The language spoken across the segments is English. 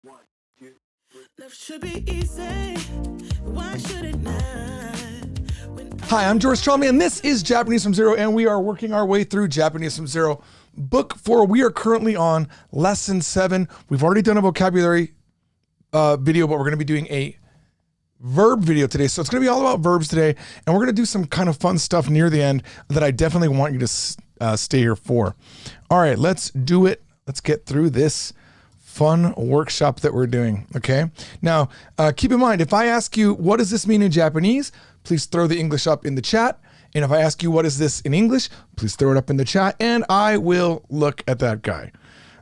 Love should be easy. Why should it not? Hi, I'm George Chalmy, and this is Japanese from Zero, and we are working our way through Japanese from Zero, Book 4. We are currently on Lesson 7. We've already done a vocabulary video, but we're going to be doing a verb video today. So it's going to be all about verbs today, and we're going to do some kind of fun stuff near the end that I definitely want you to stay here for. All right, let's do it. Let's get through this fun workshop that we're doing, okay? Now, keep in mind, if I ask you, what does this mean in Japanese? Please throw the English up in the chat. And if I ask you, what is this in English? Please throw it up in the chat, and I will look at that guy.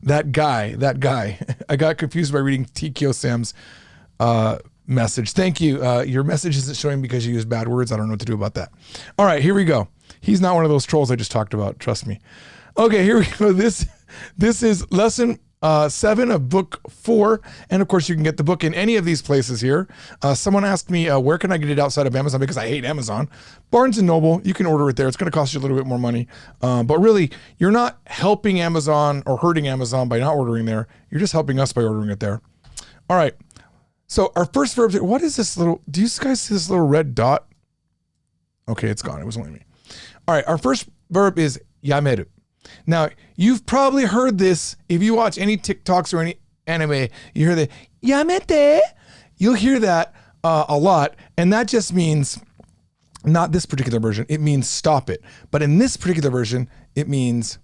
That guy. I got confused by reading TKO Sam's message. Thank you. Your message isn't showing because you used bad words. I don't know what to do about that. All right, here we go. He's not one of those trolls I just talked about. Trust me. Okay, here we go. This is lesson 7 of book 4. And of course, you can get the book in any of these places here. Someone asked me, where can I get it outside of Amazon? Because I hate Amazon. Barnes & Noble, you can order it there. It's going to cost you a little bit more money. But really, you're not helping Amazon or hurting Amazon by not ordering there. You're just helping us by ordering it there. All right. So our first verb, what is this little, do you guys see this little red dot? Okay, it's gone. It was only me. All right, our first verb is yameru. Now, you've probably heard this if you watch any TikToks or any anime, you hear the yamete. You'll hear that a lot, and that just means, not this particular version, it means stop it. But in this particular version, it means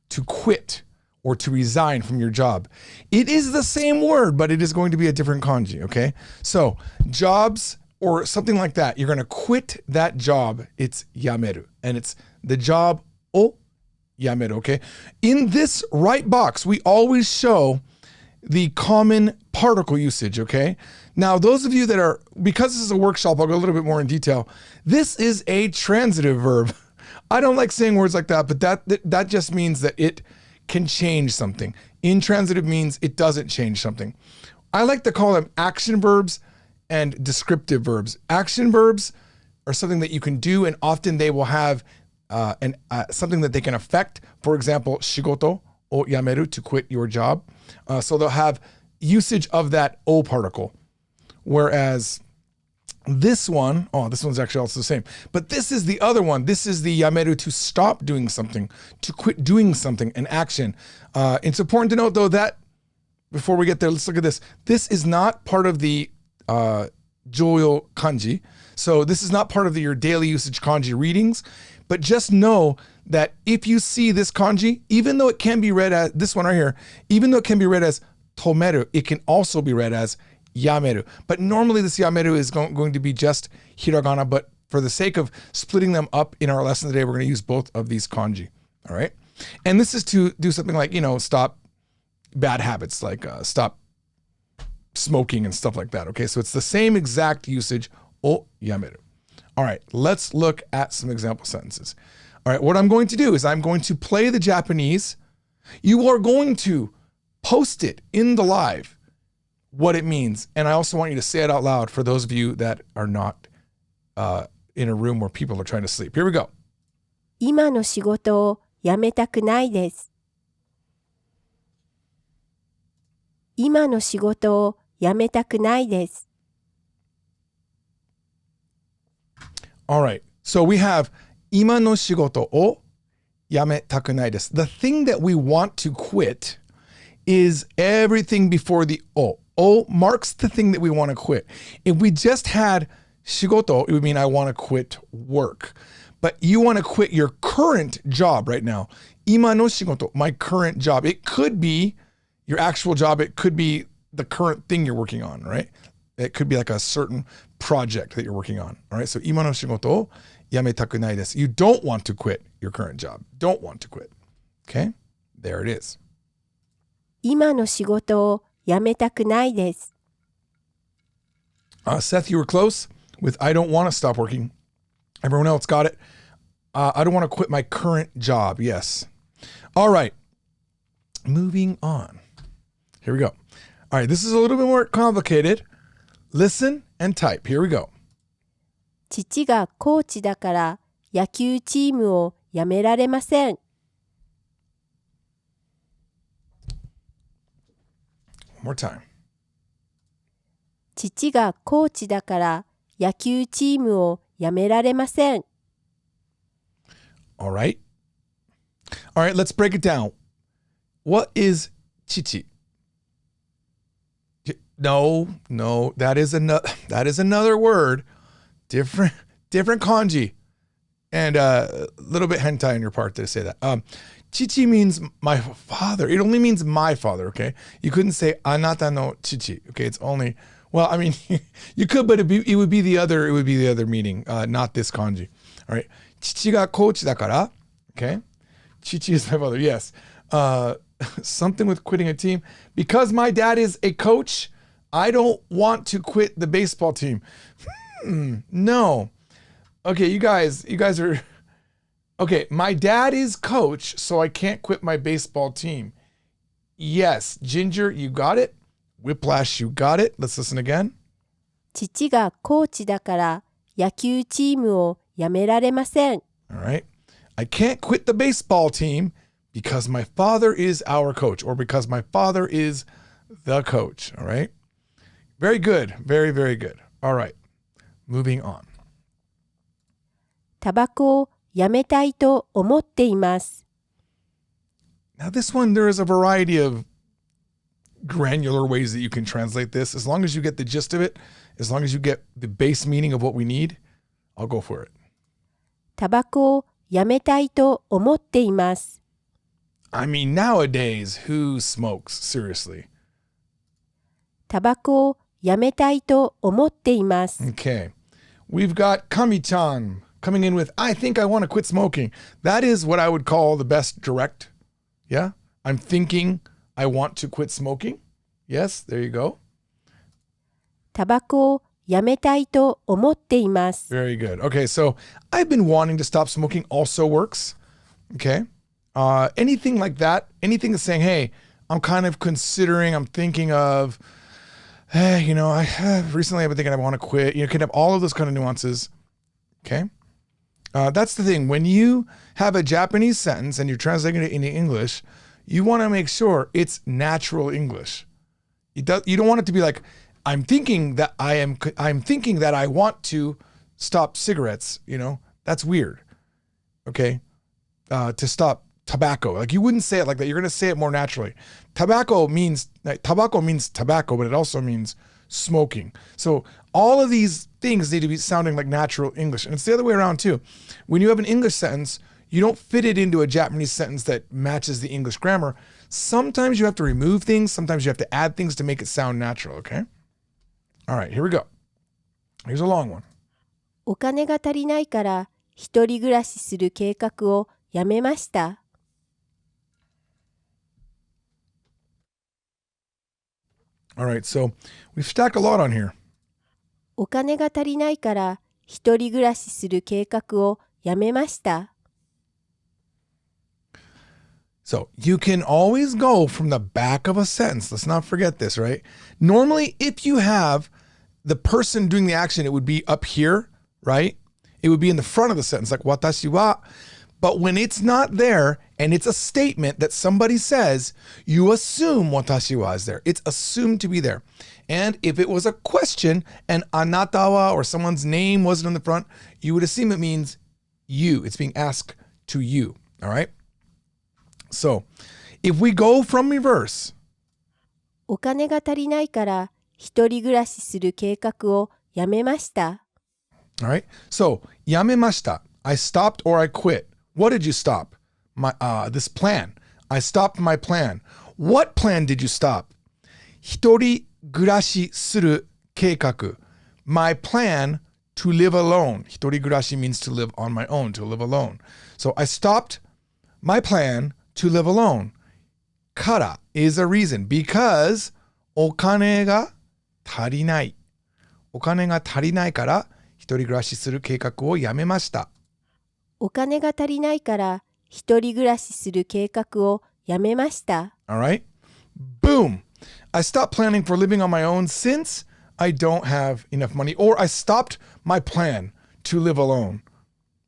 to quit or to resign from your job. It is the same word, but it is going to be a different kanji, okay? So, jobs or something like that, you're going to quit that job, it's yameru. And it's the job o yameru, okay? In this right box, we always show the common particle usage, okay? Now, those of you that are, because this is a workshop, I'll go a little bit more in detail. This is a transitive verb. I don't like saying words like that, but that just means that it can change something. Intransitive means it doesn't change something. I like to call them action verbs and descriptive verbs. Action verbs are something that you can do, and often they will have something that they can affect. For example, shigoto o yameru, to quit your job. So they'll have usage of that o particle. Whereas this one, this one's actually also the same. But this is the other one. This is the yameru, to stop doing something, to quit doing something, an action. It's important to note, though, that before we get there, let's look at this. This is not part of the joyo kanji. So this is not part of your daily usage kanji readings. But just know that if you see this kanji, even though it can be read as, this one right here, even though it can be read as tomeru, it can also be read as yameru. But normally this yameru is going to be just hiragana, but for the sake of splitting them up in our lesson today, we're going to use both of these kanji, all right? And this is to do something like, stop bad habits, like stop smoking and stuff like that, okay? So it's the same exact usage, o yameru. All right, let's look at some example sentences. All right, what I'm going to do is I'm going to play the Japanese. You are going to post it in the live, what it means. And I also want you to say it out loud for those of you that are not in a room where people are trying to sleep. Here we go. 今の仕事を辞めたくないです。今の仕事を辞めたくないです。All right, so we have 今の仕事を辞めたくないです。The thing that we want to quit is everything before the o. O marks the thing that we want to quit. If we just had 仕事, it would mean I want to quit work. But you want to quit your current job right now. 今の仕事, my current job. It could be your actual job. It could be the current thing you're working on, right? It could be like a certain project that you're working on. All right. So 今の仕事を辞めたくないです. You don't want to quit your current job. Don't want to quit. Okay. There it is. 今の仕事を辞めたくないです。Seth, you were close with I don't want to stop working. Everyone else got it. I don't want to quit my current job. Yes. All right. Moving on. Here we go. All right. This is a little bit more complicated. Listen and type. Here we go. 父がコーチだから野球チームを辞められません。more time. 父がコーチだから野球チームを辞められません。All right. All right, let's break it down. What is chichi? No, that is another word. Different kanji. And a little bit hentai on your part to say that. Chichi means my father. It only means my father, okay? You couldn't say anata no chichi. Okay, it's only, well, I mean, you could, but it would be the other meaning, not this kanji. All right. Chichi ga coach dakara. Okay. Chichi is my father. Yes. Something with quitting a team. Because my dad is a coach, I don't want to quit the baseball team. No. Okay, you guys are... Okay, my dad is coach, so I can't quit my baseball team. Yes, Ginger, you got it. Whiplash, you got it. Let's listen again. 父がコーチだから野球チームを辞められません。All right. I can't quit the baseball team because my father is our coach, or because my father is the coach. All right. Very good. Very, very good. All right. Moving on. タバコをやめたいと思っています。 Now this one, there is a variety of granular ways that you can translate this. As long as you get the gist of it, as long as you get the base meaning of what we need, I'll go for it. タバコをやめたいと思っています。 I mean, nowadays, who smokes? Seriously. タバコをやめたいと思っています。 Okay. We've got Kami-chan coming in with, I think I want to quit smoking. That is what I would call the best direct. Yeah? I'm thinking I want to quit smoking. Yes, there you go. タバコをやめたいと思っています。 Very good. Okay, so I've been wanting to stop smoking also works. Okay. Anything like that, anything that's saying, hey, I'm kind of considering, I'm thinking of, hey, you know, recently I've been thinking I want to quit. You can have all of those kind of nuances. Okay. That's the thing. When you have a Japanese sentence and you're translating it into English, you want to make sure it's natural English. You don't want it to be like, I'm thinking that I want to stop cigarettes. You know, that's weird. Okay. To stop tobacco. Like you wouldn't say it like that. You're going to say it more naturally. Tobacco means tobacco, but it also means smoking. So all of these things need to be sounding like natural English. And it's the other way around too. When you have an English sentence, you don't fit it into a Japanese sentence that matches the English grammar. Sometimes you have to remove things. Sometimes you have to add things to make it sound natural. Okay. All right, here we go. Here's a long one. お金が足りないから一人暮らしする計画をやめました。 All right, so we've stacked a lot on here. お金が足りないから一人暮らしする計画をやめました。 So you can always go from the back of a sentence. Let's not forget this, right? Normally, if you have the person doing the action, it would be up here, right? It would be in the front of the sentence, like watashi wa. But when it's not there and it's a statement that somebody says, you assume watashi wa is there. It's assumed to be there. And if it was a question and anata wa or someone's name wasn't in the front, you would assume it means you. It's being asked to you, all right? So, if we go from reverse, お金が足りないから一人暮らしする計画をやめました。 all right? So, yamemashita, I stopped or I quit. What did you stop? This plan. I stopped my plan. What plan did you stop? 一人暮らしする計画. My plan to live alone. 一人暮らし means to live on my own, to live alone. So, I stopped my plan to live alone. Kara is a reason because お金が足りない。お金が足りないから一人暮らしする計画をやめました。お金が足りないから一人暮らしする計画をやめました。 All right. Boom. I stopped planning for living on my own since I don't have enough money, or I stopped my plan to live alone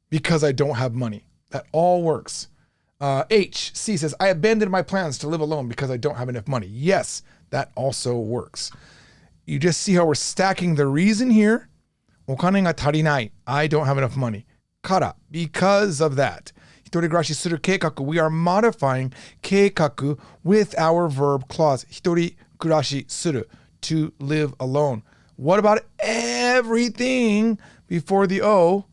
because I don't have money. That all works. C says, I abandoned my plans to live alone because I don't have enough money. Yes, That also works. You just see how we're stacking the reason here. お金が足りない. I don't have enough money. から because of that. 一人暮らしする計画. We are modifying 計画 with our verb clause. 一人暮らしする to live alone. What about everything before the O,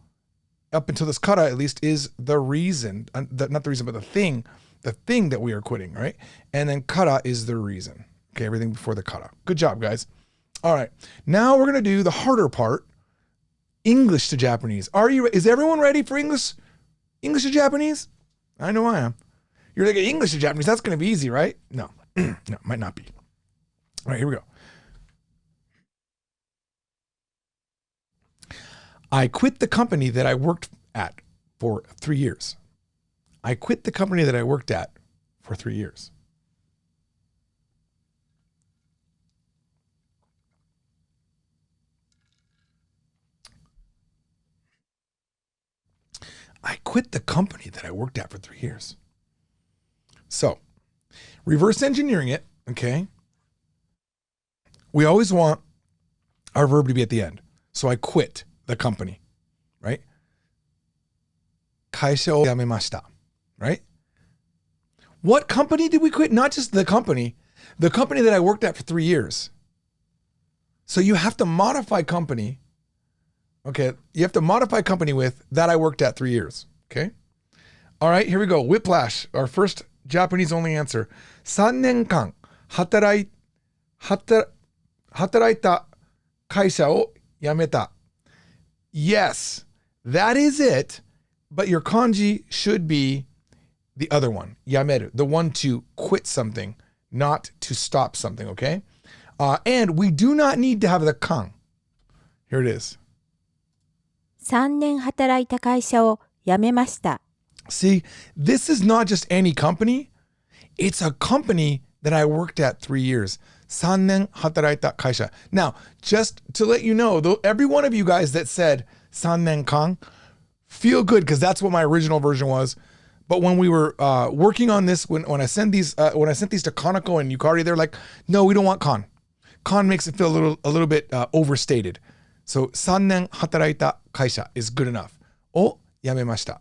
up until this kara at least, is the reason. Not the reason, but the thing that we are quitting, right? And then kara is the reason. Okay, everything before the kara. Good job, guys. All right, now we're going to do the harder part, English to Japanese. Is everyone ready for English to Japanese? I know I am. You're like, English to Japanese, that's going to be easy, right? No, no, might not be. All right, here we go. I quit the company that I worked at for 3 years. I quit the company that I worked at for 3 years. I quit the company that I worked at for 3 years. So, reverse engineering it, okay? We always want our verb to be at the end. So I quit the company, right? 会社を辞めました, right? What company did we quit? Not just the company that I worked at for 3 years. So you have to modify company. Okay, you have to modify company with that I worked at 3 years. Okay? All right, here we go. Whiplash, our first Japanese only answer. 3年間働いた会社を辞めた. Yes, that is it, but your kanji should be the other one, yameru, the one to quit something, not to stop something, okay? And we do not need to have the kan. Here it is. 3年働いた会社を辞めました。See, this is not just any company. It's a company that I worked at 3 years. 3年働いた会社. Now, just to let you know, though, every one of you guys that said 3年間, feel good because that's what my original version was. But when we were working on this, when I sent these to Kanako and Yukari, they're like, no, we don't want kan. Kan makes it feel a little bit overstated. So 3年働いた会社 is good enough. を辞めました.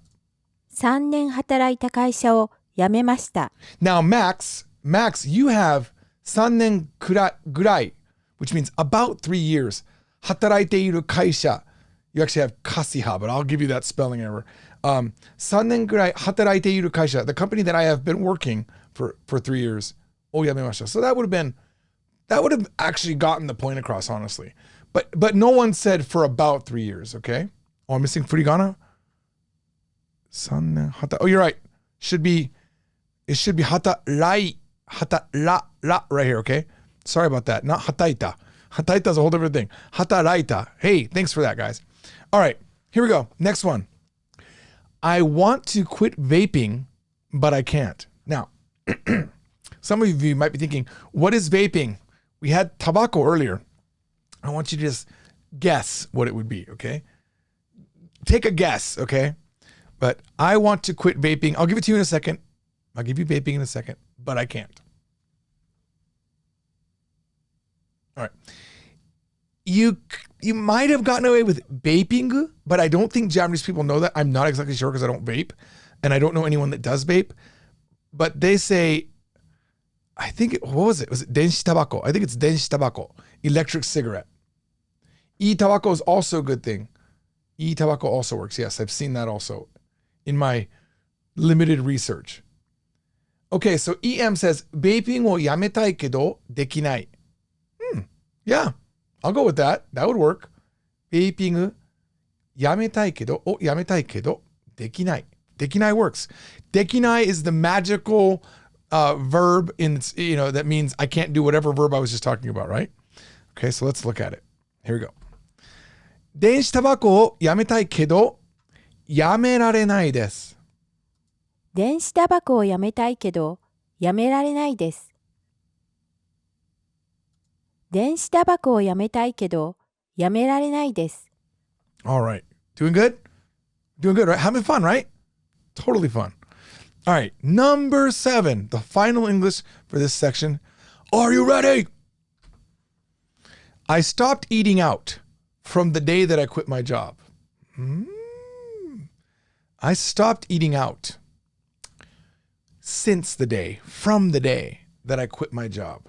3年働いた会社を辞めました。Now, Max, you have 3年ぐらい, which means about 3 years. 働いている会社. You actually have kasiha, but I'll give you that spelling error. 3年ぐらい働いている会社, the company that I have been working for 3 years. を辞めました. So that would have actually gotten the point across, honestly. But no one said for about 3 years, okay? Oh, I'm missing furigana? 3年oh, you're right. It should be hatarai, ra right here, okay? Sorry about that. Not hataita. Hataita is a whole different thing. Hataraita. Hey, thanks for that, guys. All right, here we go. Next one. I want to quit vaping, but I can't. Now, some of you might be thinking, what is vaping? We had tobacco earlier. I want you to just guess what it would be, okay? Take a guess, okay? But I want to quit vaping. I'll give it to you in a second. I'll give you vaping in a second, but I can't. All right. You might have gotten away with vaping, but I don't think Japanese people know that. I'm not exactly sure because I don't vape, and I don't know anyone that does vape. But they say, I think, what was it? Was it denshi tabako? I think it's denshi tabako, electric cigarette. E-tobacco is also a good thing. E-tobacco also works. Yes, I've seen that also in my limited research. Okay, so EM says, vaping wo yametai kedo dekinai. Yeah, I'll go with that. That would work. Vaping yametai kedo o yametai kedo dekinai. Dekinai works. Dekinai is the magical verb that means I can't do whatever verb I was just talking about, right? Okay, so let's look at it. Here we go. 電子タバコをやめたいけど、やめられないです。電子タバコをやめたいけど、やめられないです。電子タバコをやめたいけど、やめられないです。All right. Doing good? Doing good, right? Having fun, right? Totally fun. All right. Number 7, the final English for this section. Are you ready? I stopped eating out from the day that I quit my job. I stopped eating out since the day, from the day that I quit my job.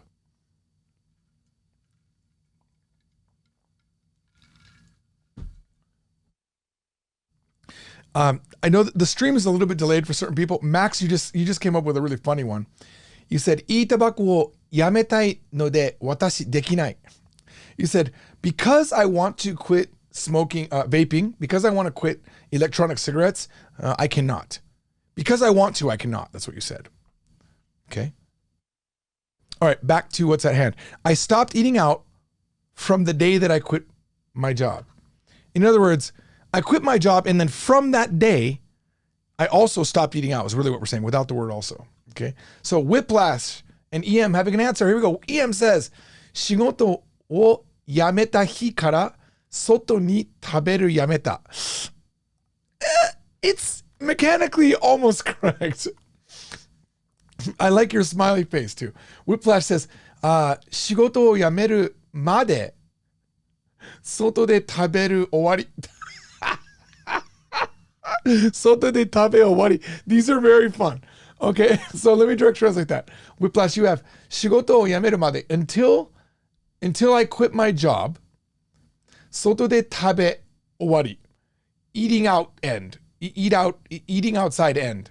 I know that the stream is a little bit delayed for certain people. Max, you just came up with a really funny one. You said, いいタバコをやめたいので私できない. You said, because I want to quit smoking, vaping, because I want to quit electronic cigarettes, I cannot. Because I want to, I cannot. That's what you said. Okay. All right, back to what's at hand. I stopped eating out from the day that I quit my job. In other words, I quit my job, and then from that day, I also stopped eating out, is really what we're saying, without the word also. Okay? So Whiplash and EM having an answer. Here we go. EM says, 仕事を辞めた日から外に食べるやめた. It's mechanically almost correct. I like your smiley face too. Whiplash says, 仕事を辞めるまで外で食べる終わり. 外で食べ終わり. These are very fun. Okay, so let me direct translate that. Whiplash, you have 仕事を辞めるまで until I quit my job. 外で食べ終わり. Eating out end. Eating outside end.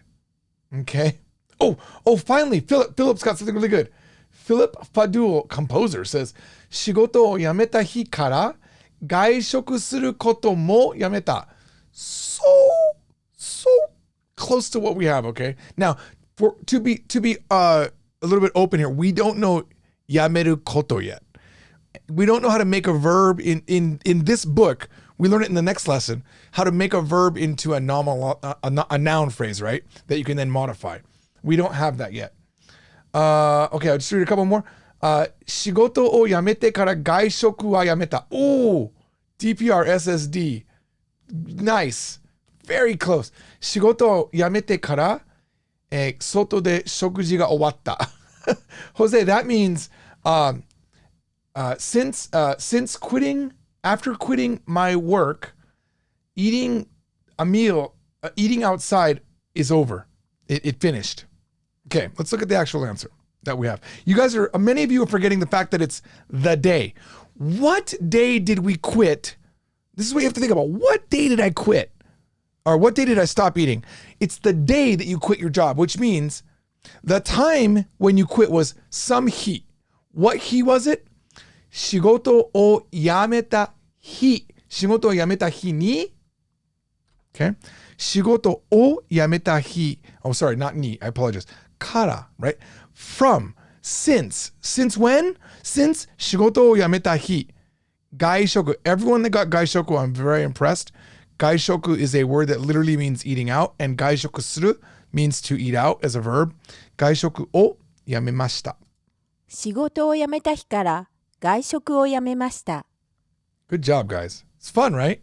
Okay. Oh, finally, Philip's got something really good. Philip Fadul, composer, says, 仕事を辞めた日から外食することもやめた. So close to what we have, okay? Now, to be a little bit open here, we don't know yameru koto yet. We don't know how to make a verb in this book. We learn it in the next lesson, how to make a verb into a noun phrase, right? That you can then modify. We don't have that yet. Okay, I'll just read a couple more. 仕事を辞めてから外食はやめた. Oh, DPR SSD. Nice. Very close. 仕事を辞めてから、外で食事が終わった. Jose, that means since quitting, after quitting my work, eating a meal, eating outside is over. It finished. Okay, let's look at the actual answer that we have. You guys many of you are forgetting the fact that it's the day. What day did we quit? This is what you have to think about. What day did I quit? Or what day did I stop eating? It's the day that you quit your job, which means the time when you quit was some he. What he was it? 仕事を辞めた日. 仕事を辞めた日に. Okay. 仕事を辞めた日. Oh, sorry, not ni. I apologize. Kara, right? From, since. Since when? Since 仕事を辞めた日. 外食. Everyone that got 外食, I'm very impressed. 外食 is a word that literally means eating out, and 外食する means to eat out as a verb. 外食を辞めました. 仕事を辞めた日から外食をやめました。 Good job, guys. It's fun, right?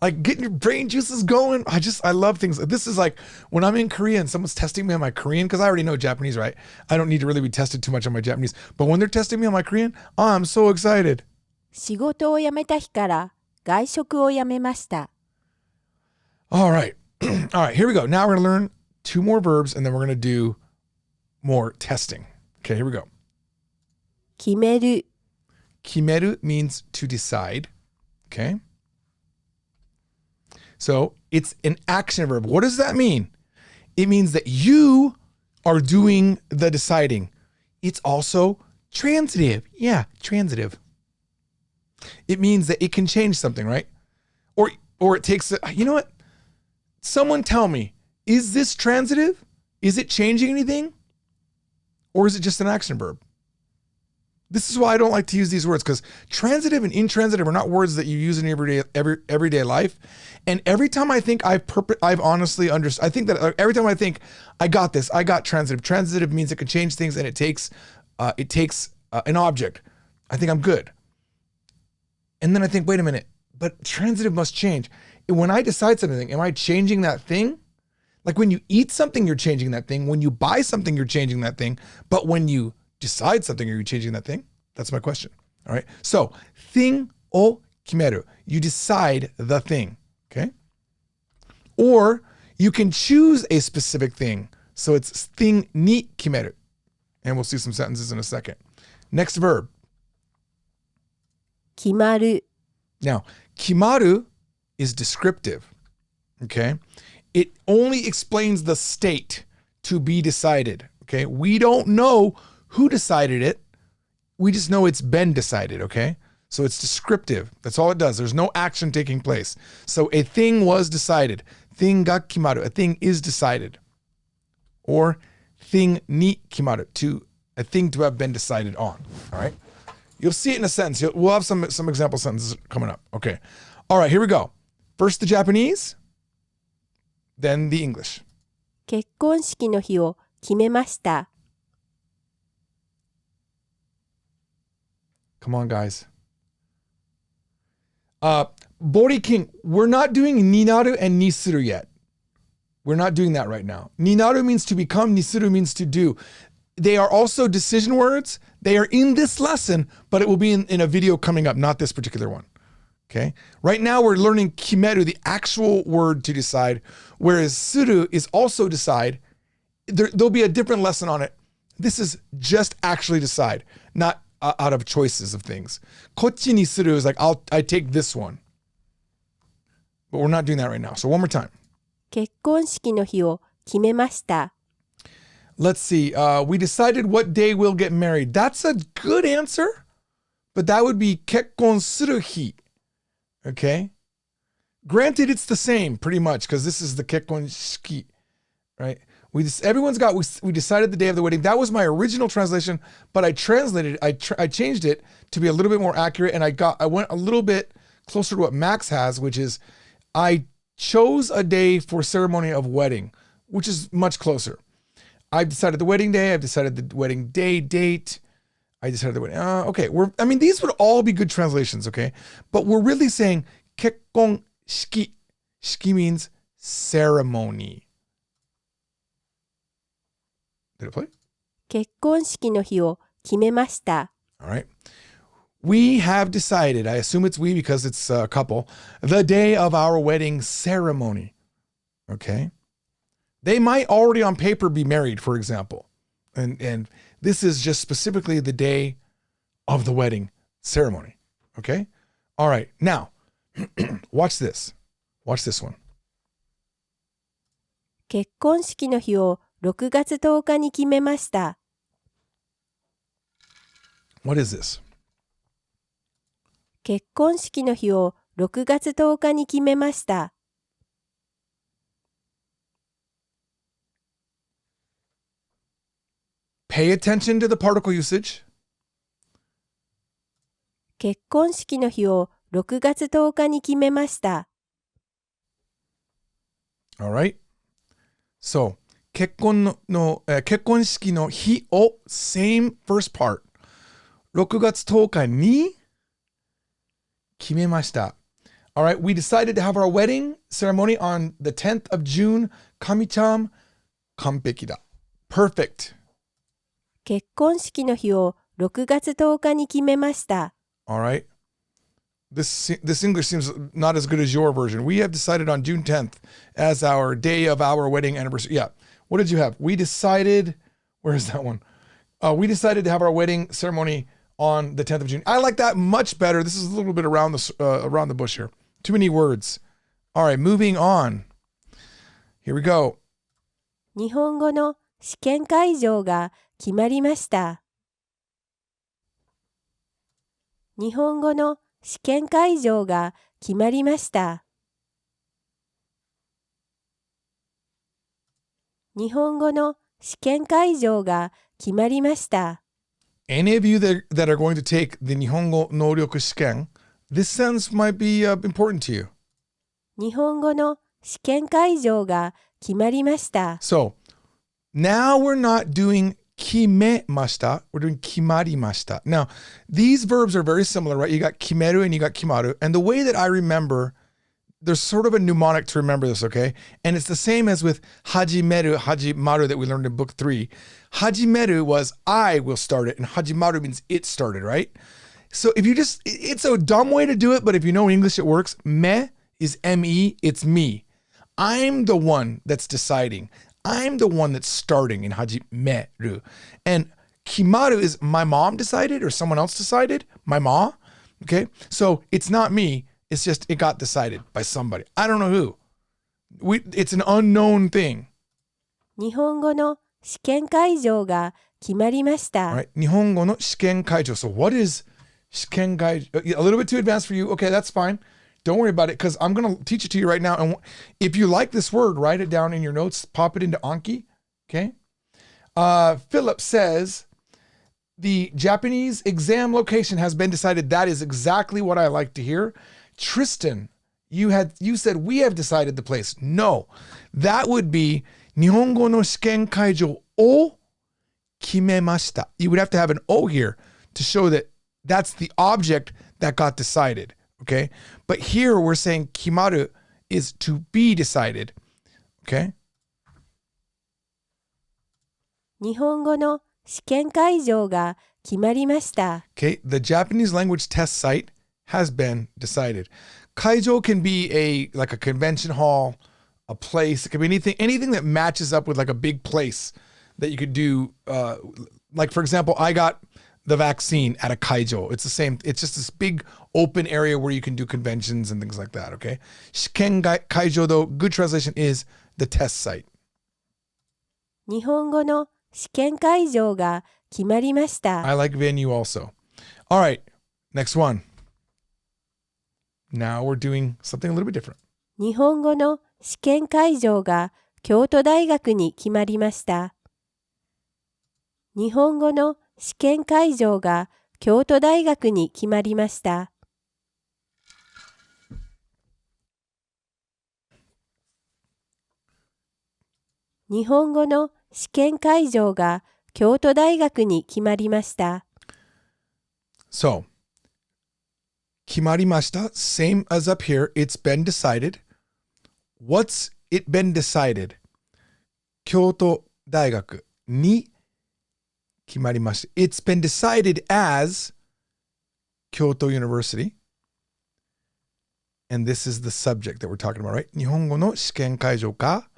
Like getting your brain juices going. I love things. This is like when I'm in Korea and someone's testing me on my Korean, because I already know Japanese, right? I don't need to really be tested too much on my Japanese. But when they're testing me on my Korean, I'm so excited. 仕事を辞めた日から外食をやめました。 All right. All right, here we go. Now we're going to learn 2 more verbs, and then we're going to do more testing. Okay, here we go. 決める Kimeru means to decide. Okay. So it's an action verb. What does that mean? It means that you are doing the deciding. It's also transitive. Yeah, transitive. It means that it can change something, right? Or it takes, you know what? Someone tell me, is this transitive? Is it changing anything? Or is it just an action verb? This is why I don't like to use these words, because transitive and intransitive are not words that you use in everyday life. And every time I think I've honestly understood, I think that every time I think I got this, I got transitive. Transitive means it can change things, and it takes an object. I think I'm good. And then I think, wait a minute, but transitive must change. When I decide something, am I changing that thing? Like when you eat something, you're changing that thing. When you buy something, you're changing that thing. But when you decide something? Are you changing that thing? That's my question. All right. So, thing o kimeru. You decide the thing. Okay. Or you can choose a specific thing. So it's thing ni kimeru. And we'll see some sentences in a second. Next verb. 決まる Now, kimaru is descriptive. Okay. It only explains the state to be decided. Okay. We don't know who decided it. We just know it's been decided. Okay. So it's descriptive. That's all it does. There's no action taking place. So a thing was decided. Thing ga kimaru. A thing is decided. Or thing ni kimaru. A thing to have been decided on. All right. You'll see it in a sentence. We'll have some example sentences coming up. Okay. All right. Here we go. First the Japanese. Then the English. 結婚式の日を決めました Come on, guys. Bori King, we're not doing ninaru and nisuru yet. We're not doing that right now. Ninaru means to become, nisuru means to do. They are also decision words. They are in this lesson, but it will be in a video coming up, not this particular one. Okay? Right now we're learning kimeru, the actual word to decide, whereas suru is also decide. There'll be a different lesson on it. This is just actually decide, not out of choices of things. Kochi ni suru is like, I take this one. But we're not doing that right now. So one more time. 結婚式の日を決めました Let's see. We decided what day we'll get married. That's a good answer, but that would be kekkon suru hi. Okay? Granted, it's the same pretty much because this is the kekkon shiki, right? We decided the day of the wedding. That was my original translation, but I translated it. I changed it to be a little bit more accurate, and I went a little bit closer to what Max has, which is I chose a day for ceremony of wedding, which is much closer. I've decided the wedding day. I've decided the wedding day, date. I decided the wedding. Okay. These would all be good translations. Okay. But we're really saying kekkon shiki. Shiki means ceremony. Did it play? 結婚式の日を決めました All right. We have decided, I assume it's we because it's a couple, the day of our wedding ceremony. Okay. They might already on paper be married, for example. And this is just specifically the day of the wedding ceremony. Okay. All right. Now, watch this. Watch this one. 結婚式の日を6月10日に決めました What is this? 結婚式の日を6月10日に決めました Pay attention to the particle usage. 結婚式の日を6月10日に決めました All right. So, 結婚式の日を same first part. 6月10日に決めました. All right, we decided to have our wedding ceremony on the 10th of June. Kami-chan, 完璧だ. Perfect. 結婚式の日を6月10日に決めました All right. This English seems not as good as your version. We have decided on June 10th as our day of our wedding anniversary. Yeah. What did you have? We decided, where is that one? We decided to have our wedding ceremony on the 10th of June. I like that much better. This is a little bit around the bush here. Too many words. All right, moving on. Here we go. 日本語の試験会場が決まりました日本語の試験会場が決まりました日本語の試験会場が決まりました Any of you that are going to take the Nihongo Noryoku Shiken, this sentence might be important to you. 日本語の試験会場が決まりました So, now we're not doing kimemashita, we're doing kimarimashita. Now, these verbs are very similar, right? You got kimeru and you got kimaru. And the way that I remember there's sort of a mnemonic to remember this, okay? And it's the same as with hajimeru, hajimaru that we learned in book 3. Hajimeru was I will start it, and hajimaru means it started, right? So if you just, it's a dumb way to do it, but if you know English, it works. Me is me, it's me. I'm the one that's deciding. I'm the one that's starting in hajimeru. And kimaru is my mom decided or someone else decided, my ma, okay? So it's not me. It's just, it got decided by somebody. I don't know who. It's an unknown thing. 日本語の試験会場が決まりました。 All right. 日本語の試験会場. So what is 試験会場? A little bit too advanced for you. Okay, that's fine. Don't worry about it because I'm going to teach it to you right now. And if you like this word, write it down in your notes. Pop it into Anki. Okay. Philip says, the Japanese exam location has been decided. That is exactly what I like to hear. Tristan, you said we have decided the place. No, that would be 日本語の試験会場を決めました. You would have to have an O here to show that that's the object that got decided. Okay, but here we're saying kimaru is to be decided. Okay. 日本語の試験会場が決まりました。 Okay, the Japanese language test site has been decided. Kaijo can be like a convention hall, a place. It can be anything that matches up with like a big place that you could do. Like for example, I got the vaccine at a kaijo. It's the same. It's just this big open area where you can do conventions and things like that. Okay. Shiken kaijo though, good translation is the test site. 日本語の試験会場が決まりました。 I like venue also. All right. Next one. Now we're doing something a little bit different. 日本語の試験会場が京都大学に決まりました。日本語の試験会場が京都大学に決まりました。日本語の試験会場が京都大学に決まりました。So, 決まりました, same as up here, it's been decided. What's it been decided? 京都大学に決まりました. It's been decided as Kyoto University. And this is the subject that we're talking about, right? 日本語の試験会場が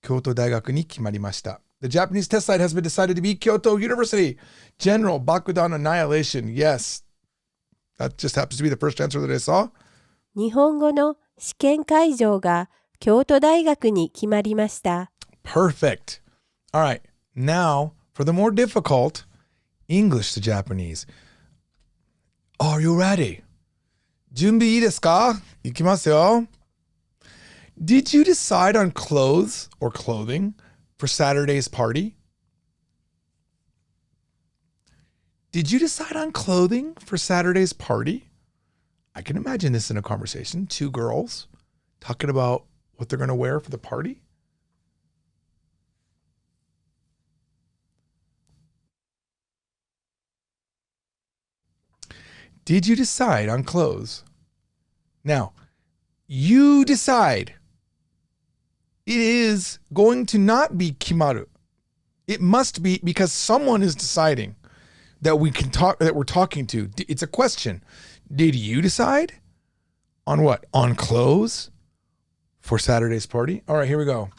京都大学に決まりました. The Japanese test site has been decided to be Kyoto University. General Bakudan Annihilation. Yes. That just happens to be the first answer that I saw. 日本語の試験会場が京都大学に決まりました。 Perfect. All right. Now, for the more difficult, English to Japanese. Are you ready? 準備いいですか?いきますよ. Did you decide on clothes or clothing for Saturday's party? Did you decide on clothing for Saturday's party? I can imagine this in a conversation. Two girls talking about what they're going to wear for the party. Did you decide on clothes? Now, you decide. It is going to not be kimaru. It must be because someone is deciding that we can talk, that we're talking to. It's a question. Did you decide on what? On clothes for Saturday's party? All right, here we go.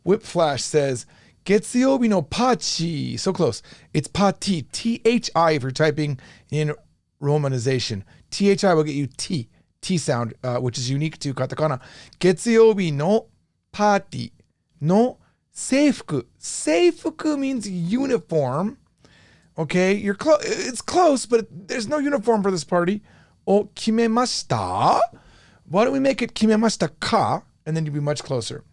Whipflash says, Getsuyobi no pachi. So close. It's pati. T-H-I if you're typing in romanization. T-H-I will get you T. T sound, which is unique to katakana. Getsuyobi no party no seifuku. Seifuku means uniform. Okay, it's close, but there's no uniform for this party. O kimemashita. Why don't we make it kimemashita ka? And then you'll be much closer.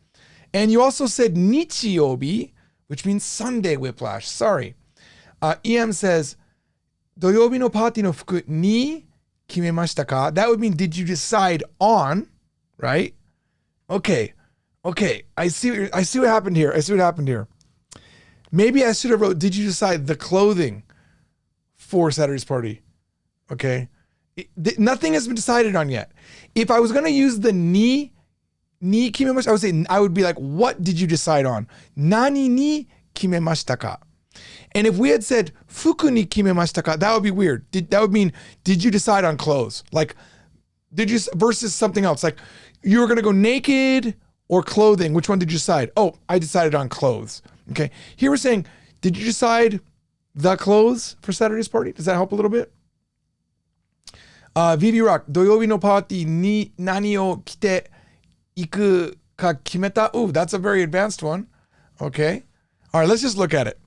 And you also said nichiyobi, which means Sunday, Whiplash. Sorry. EM says, doyobi no party no fuku ni kimemashita ka? That would mean, did you decide on, right? Okay. I see what happened here. Maybe I should have wrote, did you decide the clothing for Saturday's party? Okay. Nothing has been decided on yet. If I was going to use the ni kimemashita, I would be like, what did you decide on? Nani ni kimemashita ka? And if we had said fuku ni kimemashita ka, that would be weird. That would mean, did you decide on clothes? Like, did you versus something else? Like, you were going to go naked or clothing. Which one did you decide? Oh, I decided on clothes. Okay. Here we're saying, did you decide the clothes for Saturday's party? Does that help a little bit? VV Rock, 土曜日のパーティーに何を着て行くか決めた? Ooh, that's a very advanced one. Okay. All right, let's just look at it.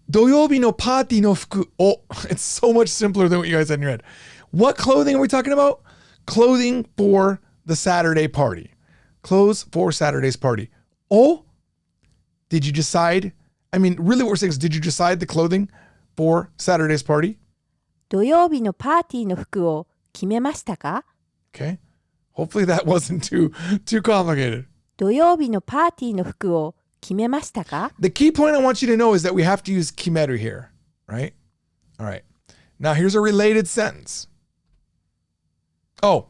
土曜日のパーティーの服. Oh, it's so much simpler than what you guys had in your head. What clothing are we talking about? Clothing for the Saturday party. Clothes for Saturday's party. Oh, did you decide? I mean, really what we're saying is, did you decide the clothing for Saturday's party? 土曜日のパーティーの服を決めましたか? Okay. Hopefully that wasn't too complicated. 土曜日のパーティーの服を決めましたか? The key point I want you to know is that we have to use Kimeru here, right? All right. Now here's a related sentence. Oh,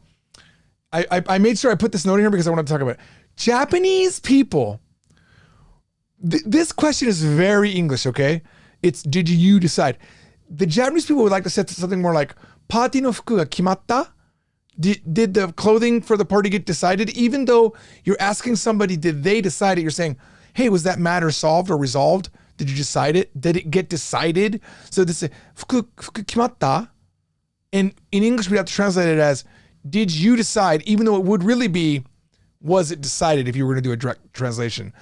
I made sure I put this note in here because I want to talk about it. Japanese people, this question is very English, okay? It's, did you decide? The Japanese people would like to say something more like, party no fuku ga kimatta? Did the clothing for the party get decided? Even though you're asking somebody, did they decide it? You're saying, hey, was that matter solved or resolved? Did you decide it? Did it get decided? So this is, fuku kimatta? And in English, we have to translate it as, did you decide? Even though it would really be, was it decided if you were going to do a direct translation?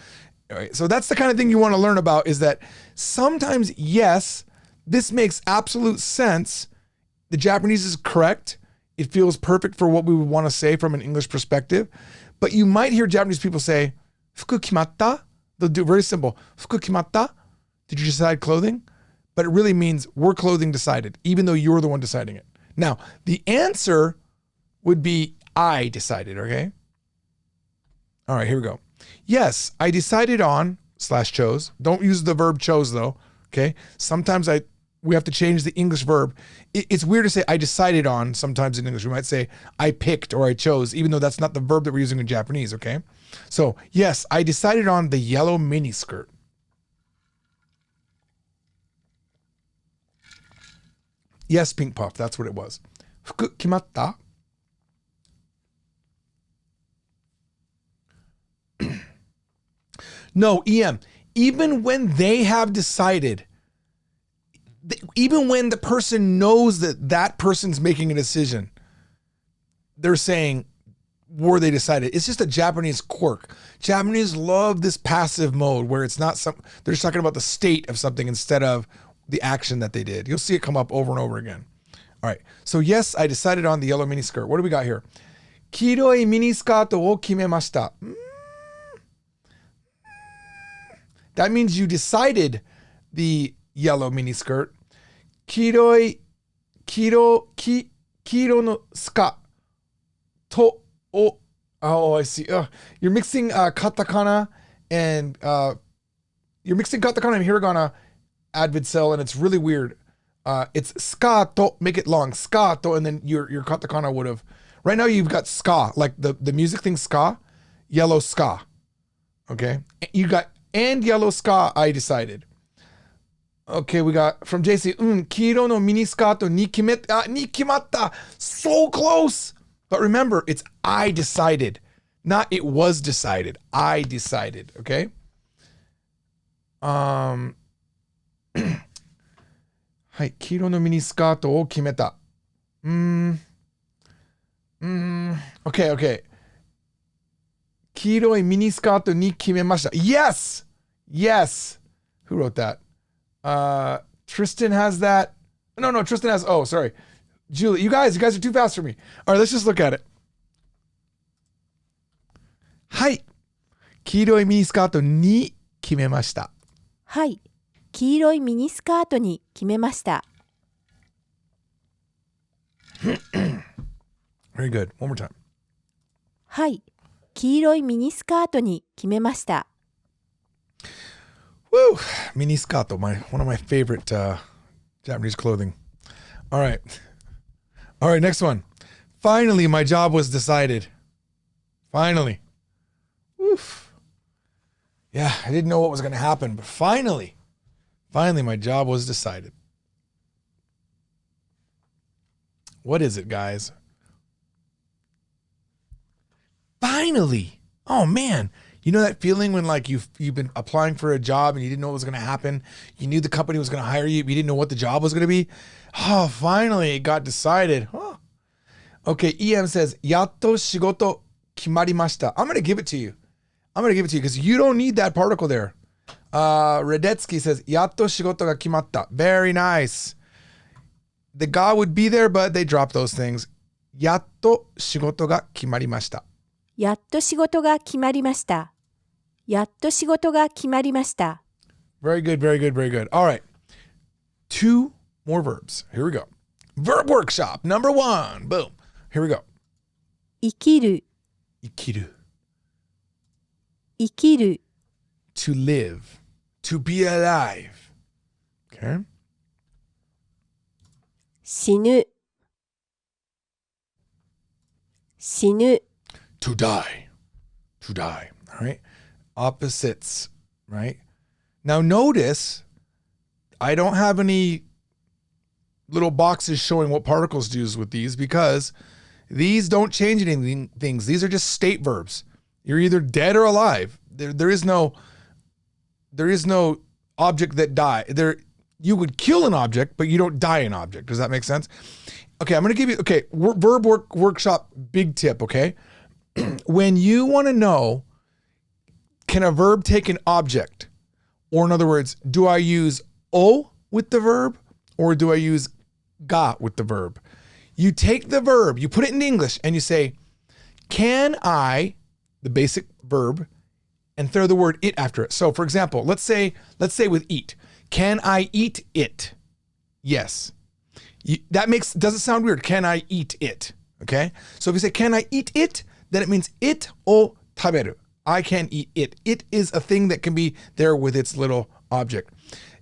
All right, so that's the kind of thing you want to learn about, is that sometimes, yes, this makes absolute sense. The Japanese is correct. It feels perfect for what we would want to say from an English perspective. But you might hear Japanese people say, fuku kimatta? They'll do very simple. Fuku kimatta? Did you decide clothing? But it really means were clothing decided, even though you're the one deciding it. Now, the answer would be I decided, okay? All right, here we go. Yes, I decided on /chose. Don't use the verb chose though, okay? Sometimes we have to change the English verb. It's weird to say I decided on sometimes in English. We might say I picked or I chose, even though that's not the verb that we're using in Japanese, okay? So, yes, I decided on the yellow miniskirt. Yes, Pink Puff, that's what it was. Fuku kimatta? No, EM. Even when they have decided, even when the person knows that person's making a decision, they're saying, were they decided? It's just a Japanese quirk. Japanese love this passive mode where it's not they're just talking about the state of something instead of the action that they did. You'll see it come up over and over again. All right. So yes, I decided on the yellow miniskirt. What do we got here? Kiroi miniskirto wo kimemashita. That means you decided the yellow miniskirt. Kiro no ska to o. Oh, I see. You're mixing katakana and hiragana advid cell, and it's really weird. It's ska to, make it long, ska to, and then your katakana would have. Right now you've got ska, like the music thing ska, yellow ska. Okay, you got. And yellow ska, I decided. Okay, we got from JC, kiro no miniskirto ni kimatta. So close. But remember, it's I decided, not it was decided. I decided, okay? Hai, kiro no miniskirto o kimeta. Okay. Kiroi miniskirto ni kimemashita. Yes. Who wrote that? Tristan has that. No, Tristan has, oh, sorry. Julie, you guys are too fast for me. All right, let's just look at it. Hai. Kiroi miniskirto ni kimemashita. はい、黄色いミニスカートに決めました。 Very good. One more time. はい、黄色いミニスカートに決めました。 Woo! Miniskirto, one of my favorite Japanese clothing. All right. All right, next one. Finally, my job was decided. Finally. Oof. Yeah, I didn't know what was going to happen, but finally, my job was decided. What is it, guys? Finally. Oh, man. You know that feeling when like you've been applying for a job and you didn't know what was going to happen? You knew the company was going to hire you, but you didn't know what the job was going to be? Oh, finally, it got decided. Huh. Okay, EM says, Yatto shigoto kimarimashita. I'm going to give it to you. Because you don't need that particle there. Redetsky says, Yatto shigoto ga kimatta. Very nice. The ga would be there, but they dropped those things. Yatto shigoto ga kimarimashita. やっと仕事が決まりました。やっと仕事が決まりました。 Very good, very good, very good. All right. 2 more verbs. Here we go. Verb workshop number 1. Boom. Here we go. 生きる、生きる。生きる、 To live. To be alive. Okay. 死ぬ、死ぬ、 To die. To die. All right. Opposites. Right. Now notice I don't have any little boxes showing what particles do with these because these don't change anything. These are just state verbs. You're either dead or alive. There is no object that die. You would kill an object, but you don't die an object. Does that make sense? Okay, I'm going to give you, verb workshop, big tip, okay? When you want to know, can a verb take an object? Or in other words, do I use o with the verb or do I use ga with the verb? You take the verb, you put it in English and you say, can I, the basic verb, and throw the word it after it. So for example, let's say with eat, can I eat it? Yes. Does it sound weird? Can I eat it? Okay. So if you say, can I eat it? Then it means it o taberu. I can eat it. It is a thing that can be there with its little object.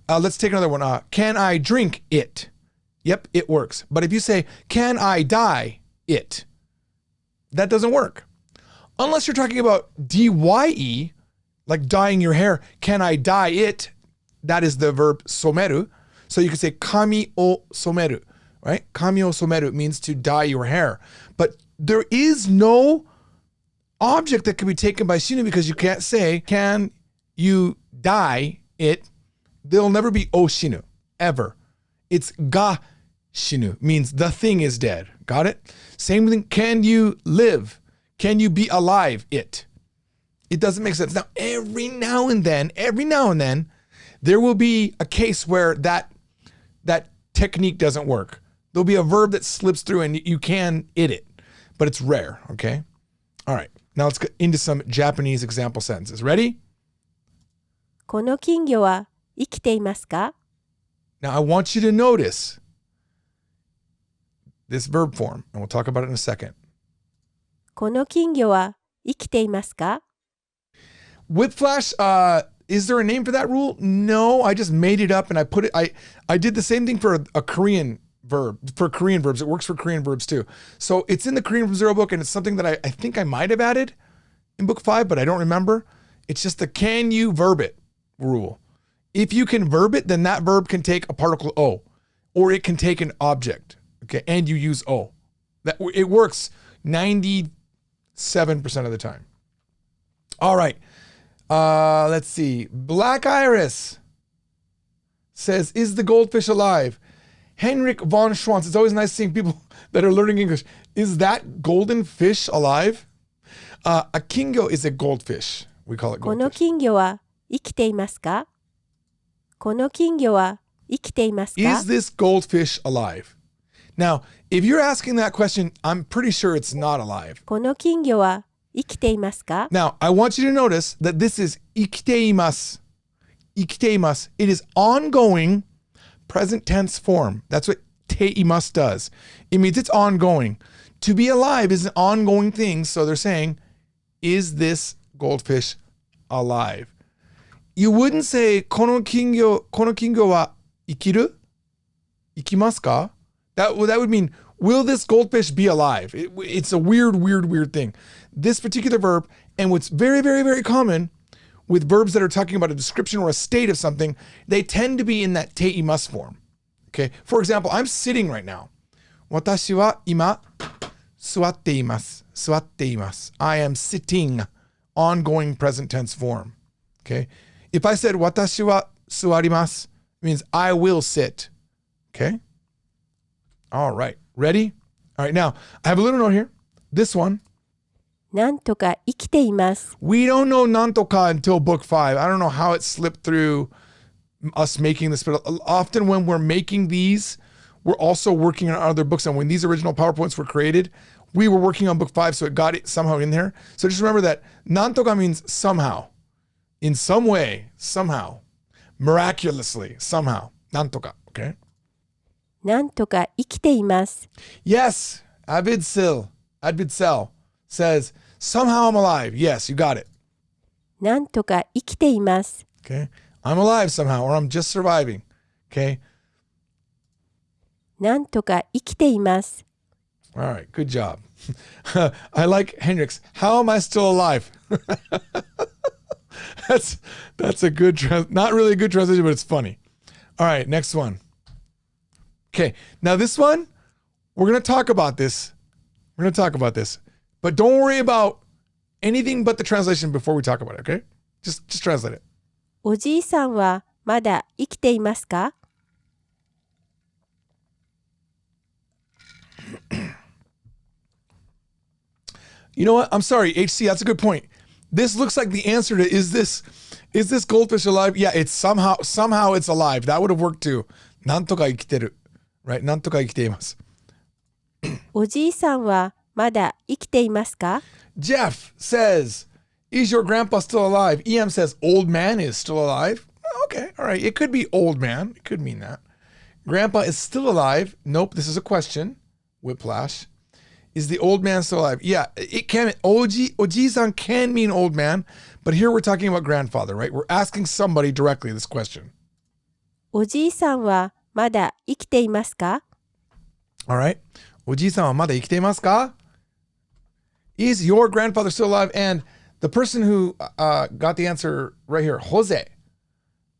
Let's take another one. Can I drink it? Yep, it works. But if you say, can I dye it? That doesn't work. Unless you're talking about dye, like dyeing your hair. Can I dye it? That is the verb someru. So you can say kami o someru, right? Kami o someru means to dye your hair. But there is no object that can be taken by shinu because you can't say, can you dye it? There'll never be o shinu, ever. It's ga shinu, means the thing is dead. Got it? Same thing, can you live? Can you be alive? It doesn't make sense. Now, every now and then, there will be a case where that technique doesn't work. There'll be a verb that slips through and you can it, but it's rare, okay? All right, now let's get into some Japanese example sentences. Ready? この金魚は生きていますか? Now, I want you to notice this verb form, and we'll talk about it in a second. この金魚は生きていますか? Whiplash, is there a name for that rule? No, I just made it up and I put it, I did the same thing for a Korean verb, for Korean verbs. It works for Korean verbs too. So it's in the Korean from Zero book and it's something that I think I might have added in book 5, but I don't remember. It's just the can you verb it rule. If you can verb it, then that verb can take a particle o, or it can take an object, okay, and you use o. It works 97% of the time. All right. Let's see. Black Iris says, is the goldfish alive? Henrik von Schwanz. It's always nice seeing people that are learning English. Is that golden fish alive? A kingo is a goldfish. We call it この goldfish. 金魚は生きていますか? この金魚は生きていますか? Is this goldfish alive? Now, if you're asking that question, I'm pretty sure it's not alive. この金魚は生きていますか? Now, I want you to notice that this is ikiteimasu. Ikiteimasu. It is ongoing present tense form. That's what teimasu does. It means it's ongoing. To be alive is an ongoing thing. So they're saying, is this goldfish alive? You wouldn't say, この金魚は生きる? ikimasu ka? That would mean, will this goldfish be alive? It's a weird thing. This particular verb, and what's very, very, very common with verbs that are talking about a description or a state of something, they tend to be in that te imasu form. Okay. For example, I'm sitting right now. Watashi wa ima suwatte imasu. Suwatte imasu. I am sitting. Ongoing present tense form. Okay. If I said watashi wa suwarimasu, it means I will sit. Okay. All right. Ready? All right. Now, I have a little note here. This one. なんとか生きています。 We don't know nantoka until book 5. I don't know how it slipped through us making this, but often when we're making these, we're also working on other books. And when these original PowerPoints were created, we were working on book 5, so it got it somehow in there. So just remember that nantoka means somehow, in some way, somehow, miraculously, somehow. Nantoka, okay? なんとか生きています。 Yes, Advid Sel says, somehow I'm alive. Yes, you got it. なんとか生きています。 Okay? I'm alive somehow, or I'm just surviving. Okay? なんとか生きています。 All right, good job. I like Hendrix. How am I still alive? That's a good, not really a good translation, but it's funny. All right, next one. Okay, now this one, we're going to talk about this. But don't worry about anything but the translation before we talk about it, okay? Just translate it. おじいさんはまだ生きていますか？ You know what? I'm sorry, HC, that's a good point. This looks like the answer to is this goldfish alive? Yeah, it's somehow it's alive. That would have worked too. なんとか生きてる. Right? なんとか生きています. おじいさんはまだ生きていますか？ Jeff says, is your grandpa still alive? EM says, old man is still alive. Okay, all right. It could be old man. It could mean that. Grandpa is still alive. Nope, this is a question. Whiplash. Is the old man still alive? Yeah, it can. Oji-san can mean old man, but here we're talking about grandfather, right? We're asking somebody directly this question. おじいさんはまだ生きていますか？ All right. おじいさんはまだ生きていますか? Is your grandfather still alive? And the person who got the answer right here, Jose,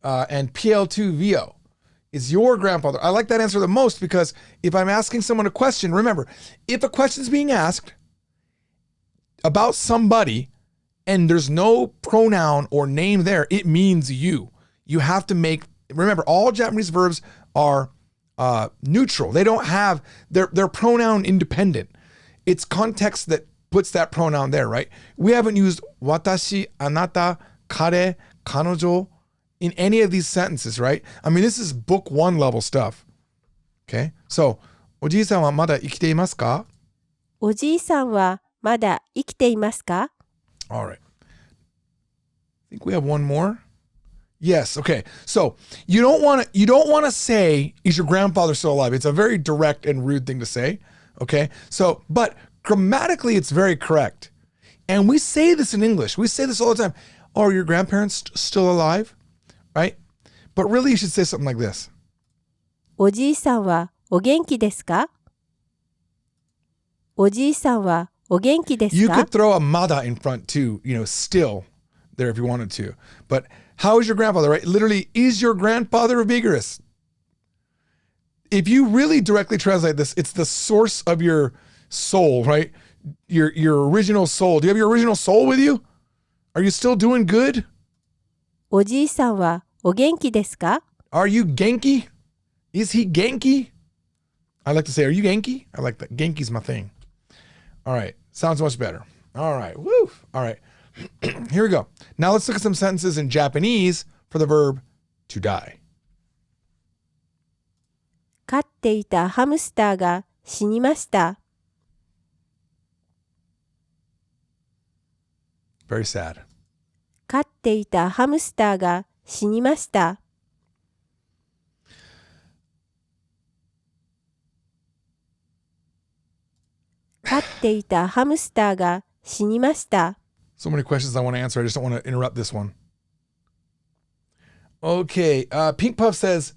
and PL2VO, is your grandfather. I like that answer the most because if I'm asking someone a question, remember, if a question is being asked about somebody and there's no pronoun or name there, it means you. You have to remember, all Japanese verbs are neutral. They don't have, they're pronoun independent. It's context that puts that pronoun there, right? We haven't used watashi, anata, kare, kanojo in any of these sentences, right? I mean, this is book 1 level stuff. Okay? So, おじいさんはまだ生きていますか? おじいさんはまだ生きていますか？ All right. I think we have one more. Yes. Okay. So you don't want to say, is your grandfather still alive? It's a very direct and rude thing to say. Okay. So, but grammatically, it's very correct. And we say this in English. We say this all the time. Oh, are your grandparents still alive? Right? But really, you should say something like this. おじいさんはお元気ですか？おじいさんはお元気ですか？ You could throw a mada in front too, still there if you wanted to. But how is your grandfather, right? Literally, is your grandfather vigorous? If you really directly translate this, it's the source of your soul, right? Your original soul. Do you have your original soul with you? Are you still doing good? おじいさんはお元気ですか？ Are you Genki? Is he Genki? I like to say, are you Genki? I like that. Genki's my thing. All right. Sounds much better. All right. Woo. All right. Here we go. Now let's look at some sentences in Japanese for the verb to die. 飼っていたハムスターが死にました。Very sad. 飼っていたハムスターが死にました。飼っていたハムスターが死にました。 So many questions I want to answer. I just don't want to interrupt this one. Okay. Pink Puff says,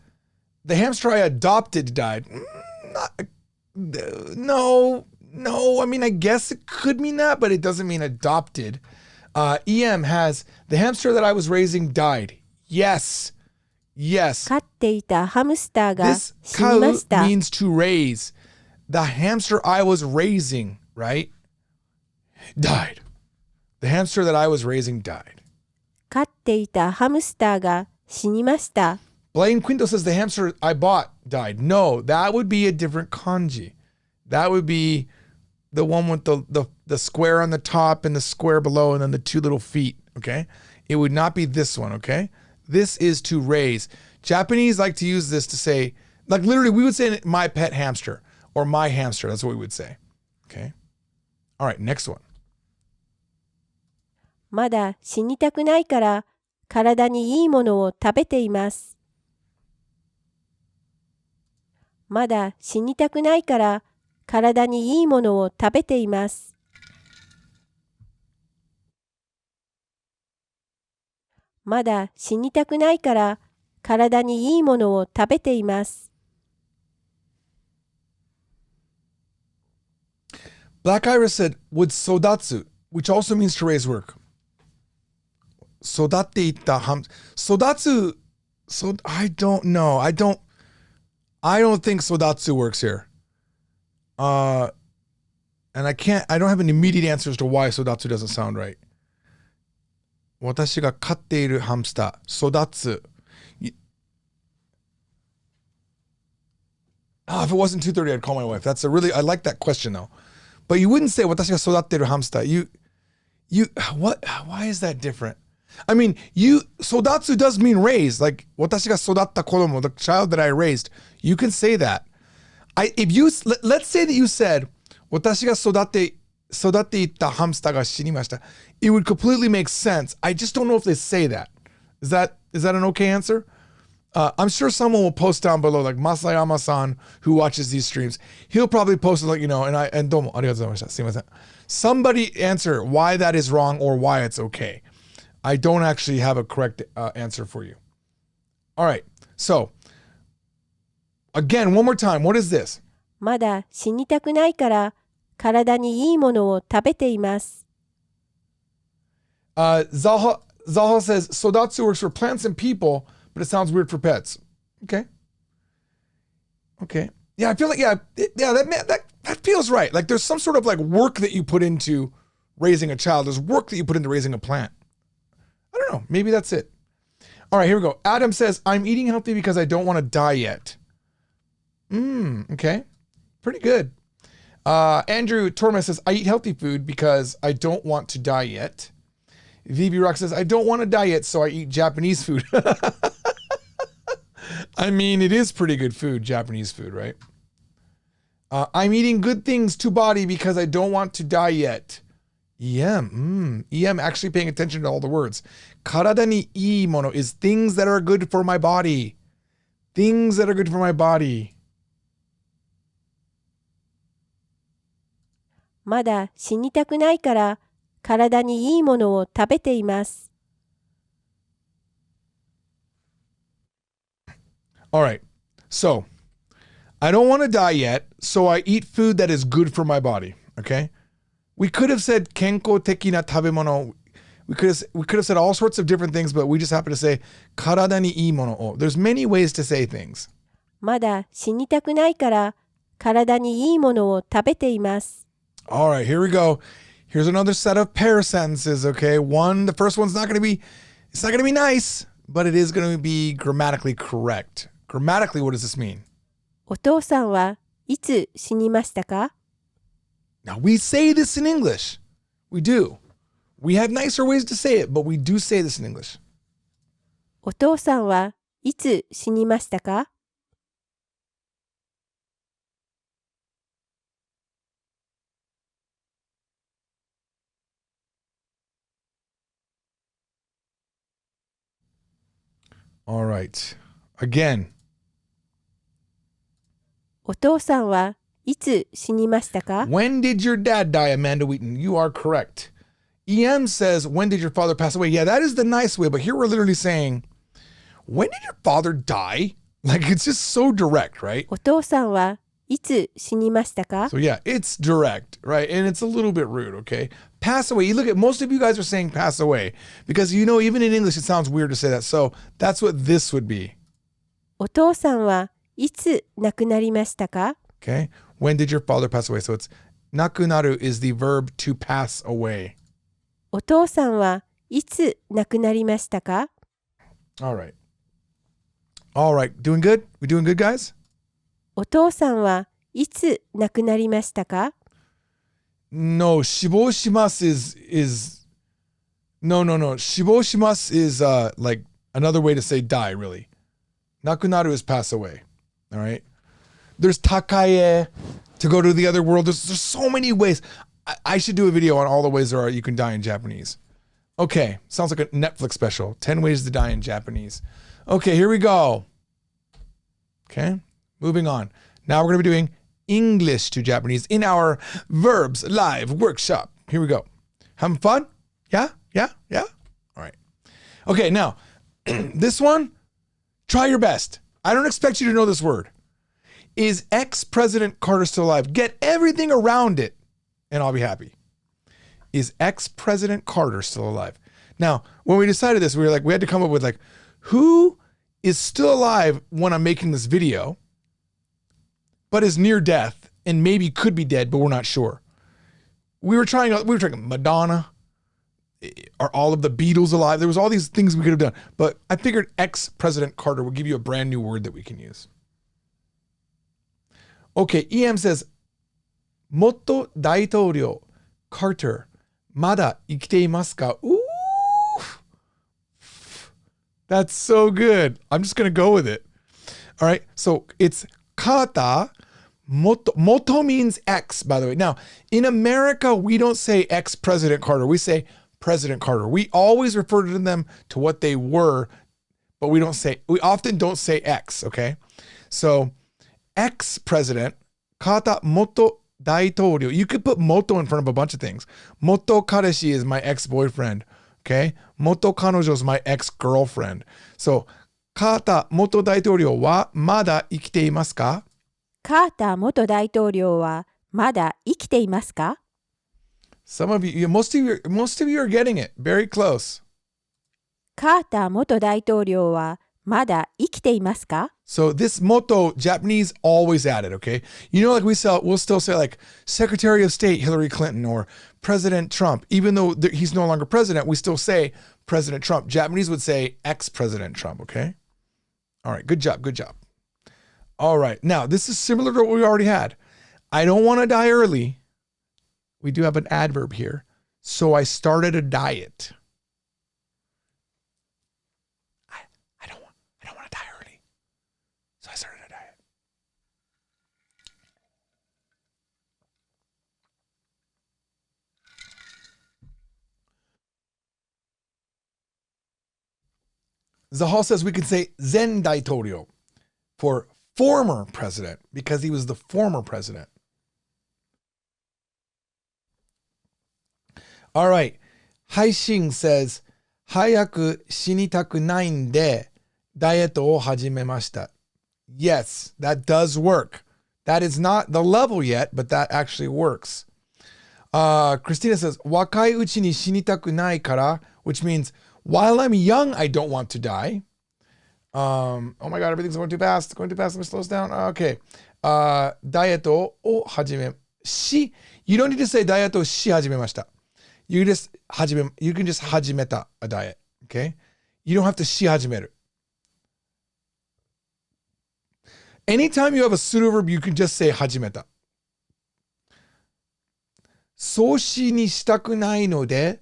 The hamster I adopted died. No. I mean, I guess it could mean that, but it doesn't mean adopted. EM has the hamster that I was raising died. Yes. 飼っていたハムスターが This 死にました。 means to raise. The hamster I was raising, right? Died. The hamster that I was raising died. 飼っていたハムスターが死にました。 Blaine Quinto says the hamster I bought died. No, that would be a different kanji. That would be the one with the square on the top and the square below and then the two little feet, okay? It would not be this one, okay? This is to raise. Japanese like to use this to say, like literally we would say my pet hamster or my hamster. That's what we would say, okay? All right, next one. まだ死にたくないから体にいいものを食べています。まだ死にたくないから体にいいものを食べています。まだ死にたくないから体にいいものを食べています。Black Iris said, would sodatsu, which also means to raise work. Sodatte ham. Sodatsu, I don't know. I don't think sodatsu works here. And I don't have an immediate answer as to why sodatsu doesn't sound right. 私が飼っているハムスター、育つ。If it wasn't 2:30, I'd call my wife. I like that question though. But you wouldn't say 私が育っているハムスター. Why is that different? I mean, sodatsu does mean raise. Like, 私が育った子供, the child that I raised. You can say that. Let's say that you said, 私が育っていったハムスターが死にました. It would completely make sense. I just don't know if they say that. Is that an okay answer? I'm sure someone will post down below, like Masayama-san, who watches these streams. He'll probably post it, like, and domo, arigatou gozaimashita. Sumimasen. Somebody answer why that is wrong or why it's okay. I don't actually have a correct answer for you. All right. So, again, one more time. What is this? まだ死にたくないから体にいいものを食べています。Zaha says, Sodatsu works for plants and people, but it sounds weird for pets. Okay. Yeah, I feel like, that feels right. Like there's some sort of like work that you put into raising a child. There's work that you put into raising a plant. I don't know. Maybe that's it. All right, here we go. Adam says, I'm eating healthy because I don't want to die yet. Okay. Pretty good. Andrew Tormes says, I eat healthy food because I don't want to die yet. Vivi Rock says, I don't want to die yet, so I eat Japanese food. I mean, it is pretty good food, Japanese food, right? I'm eating good things to body because I don't want to die yet. EM. EM actually paying attention to all the words. Karada ni ii mono is things that are good for my body. Things that are good for my body. まだ死にたくないから体にいいものを食べています。All right. So, I don't want to die yet, so I eat food that is good for my body. Okay? We could have said kenko teki na tabemono. We could have said all sorts of different things, but we just happen to say karada ni ii mono o. There's many ways to say things. まだ死にたくないから体にいいものを食べています。All right, here we go. Here's another set of pair sentences, okay? The first one's not going to be nice, but it is going to be grammatically correct. Grammatically, what does this mean? お父さんはいつ死にましたか? Now, we say this in English. We do. We have nicer ways to say it, but we do say this in English. お父さんはいつ死にましたか? All right. Again. お父さんはいつ死にましたか? When did your dad die, Amanda Wheaton? You are correct. EM says, when did your father pass away? Yeah, that is the nice way, but here we're literally saying, when did your father die? Like, it's just so direct, right? お父さんはいつ死にましたか So yeah, it's direct, right? And it's a little bit rude, okay? Pass away. You look at most of you guys are saying pass away because you know, even in English, it sounds weird to say that. So that's what this would be. お父さんはいつ亡くなりましたか Okay. When did your father pass away? So it's nakunaru is the verb to pass away. お父さんはいつ亡くなりましたか All right. All right. Doing good? We doing good, guys? お父さんはいつ亡くなりましたか No, shiboshimasu is no. Shiboshimasu is like another way to say die, really. Nakunaru is pass away. All right. There's takaye, to go to the other world. There's so many ways. I should do a video on all the ways there are you can die in Japanese. Okay. Sounds like a Netflix special. 10 ways to die in Japanese. Okay, here we go. Okay. Moving on. Now we're going to be doing English to Japanese in our Verbs live workshop. Here we go. Having fun? Yeah? All right. Okay, now, this one, try your best. I don't expect you to know this word. Is ex-President Carter still alive? Get everything around it, and I'll be happy. Is ex-President Carter still alive? Now, when we decided this, we had to come up with who is still alive when I'm making this video, but is near death and maybe could be dead, but we're not sure. We were trying Madonna. Are all of the Beatles alive? There was all these things we could have done, but I figured ex-President Carter would give you a brand new word that we can use. Okay, EM says, Motto Daitōryō Carter, mada ikite imasu ka? Ooh! That's so good. I'm just going to go with it. All right, so it's Carter. Moto means ex, by the way. Now, in America, we don't say ex-President Carter. We say President Carter. We always refer to them to what they were, but we often don't say ex, okay? So, ex-president, Carter Moto Daitōryō. You could put moto in front of a bunch of things. Moto kareshi is my ex-boyfriend, okay? Moto kanojo is my ex-girlfriend. So, Carter Moto Daitōryō wa mada ikite imasu ka? カーター元大統領はまだ生きていますか Some of you, most of you are getting it. Very close. カーター元大統領はまだ生きていますか So this motto, Japanese always add it, okay? You know, we'll still say Secretary of State Hillary Clinton or President Trump. Even though he's no longer president, we still say President Trump. Japanese would say ex-President Trump, okay? All right, good job. All right, now this is similar to what we already had. I don't want to die early. We do have an adverb here. So I started a diet. I don't want to die early. So I started a diet. Zahal says we could say Zen Daitorio for former president because he was the former president. All right. Haishin says, 早く死にたくないんで、ダイエットを始めました. Yes, that does work. That is not the level yet, but that actually works. Christina says, 若いうちに死にたくないから, which means, while I'm young, I don't want to die. Oh my God, everything's going too fast. Let me slow this down. Okay. Diet o hajime. You don't need to say diet o shi hajimemashita. You can just hajimeta a diet. Okay. You don't have to shi hajimeru. Anytime you have a pseudo verb, you can just say hajimeta. Soshi ni shitaku nai no de,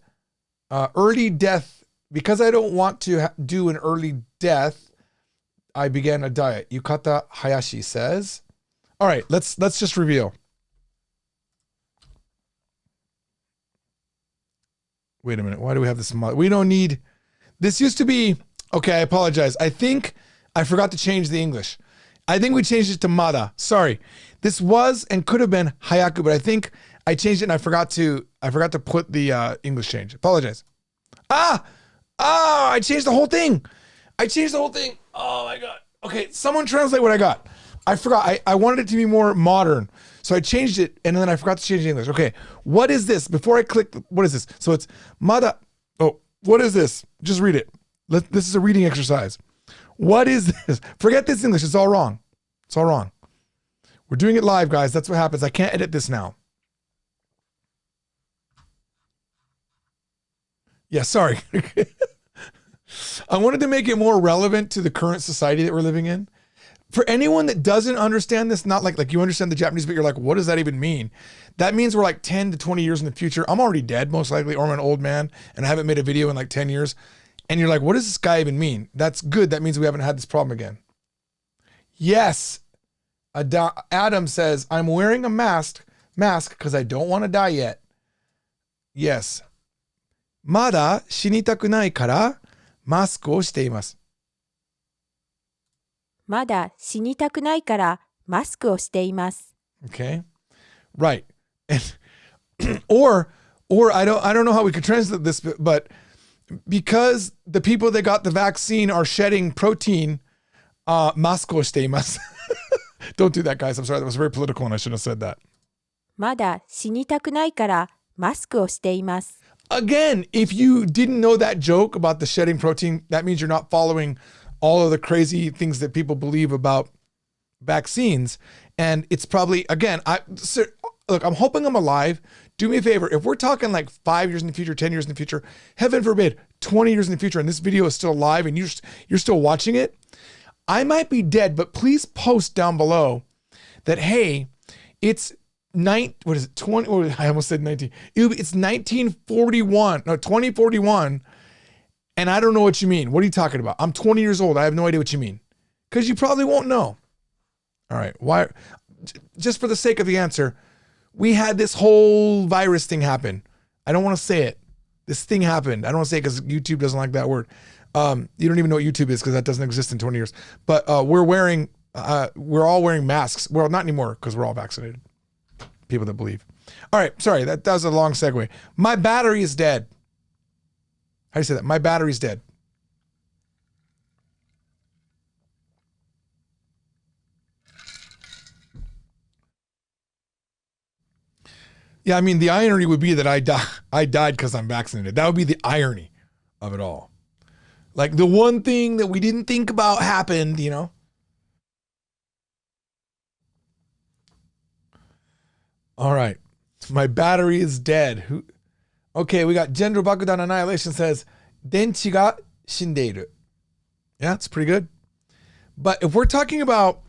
early death, because I don't want to do an early death, I began a diet. Yukata Hayashi says. All right, let's just reveal. Wait a minute. Why do we have this? We don't need. This used to be. Okay, I apologize. I think I forgot to change the English. I think we changed it to Mada. Sorry. This was and could have been Hayaku, but I think I changed it and I forgot to put the English change. Apologize. I changed the whole thing. Oh my God. Okay, someone translate what I got. I forgot. I wanted it to be more modern. So I changed it and then I forgot to change the English. Okay, what is this? Before I click, what is this? So it's mada. Oh, what is this? Just read it. This is a reading exercise. What is this? Forget this English. It's all wrong. It's all wrong. We're doing it live, guys. That's what happens. I can't edit this now. Yeah, sorry. I wanted to make it more relevant to the current society that we're living in. For anyone that doesn't understand this, not like you understand the Japanese, but you're like, what does that even mean? That means we're like 10 to 20 years in the future. I'm already dead, most likely, or I'm an old man, and I haven't made a video in like 10 years. And you're like, what does this guy even mean? That's good. That means we haven't had this problem again. Yes. Adam says, I'm wearing a mask because I don't want to die yet. Yes. まだ死にたくないからマスクをしています。まだ死にたくないからマスクをしています。Okay. Right. And, or I don't know how we could translate this, but because the people that got the vaccine are shedding protein, マスクをしています。Don't do that, guys. I'm sorry. That was very political and I shouldn't have said that. まだ死にたくないからマスクをしています。Again, if you didn't know that joke about the shedding protein, that means you're not following all of the crazy things that people believe about vaccines. And it's probably, again, look, I'm hoping I'm alive. Do me a favor. If we're talking like 5 years in the future, 10 years in the future, heaven forbid, 20 years in the future, and this video is still alive and you're still watching it, I might be dead, but please post down below that, hey, it's 20, I almost said 19. It's 1941, no, 2041. And I don't know what you mean. What are you talking about? I'm 20 years old. I have no idea what you mean. Because you probably won't know. All right. Why? Just for the sake of the answer, we had this whole virus thing happen. I don't want to say it. This thing happened. I don't want to say it because YouTube doesn't like that word. You don't even know what YouTube is because that doesn't exist in 20 years. But we're all wearing masks. Well, not anymore because we're all vaccinated. People that believe. All right. Sorry. That was a long segue. My battery is dead. How do you say that? My battery's dead. Yeah, I mean, the irony would be that I died because I'm vaccinated. That would be the irony of it all. Like the one thing that we didn't think about happened, you know? All right. My battery is dead. Okay, we got Gender Bakudan Annihilation says, 電池が死んでいる. Yeah, it's pretty good. But if we're talking about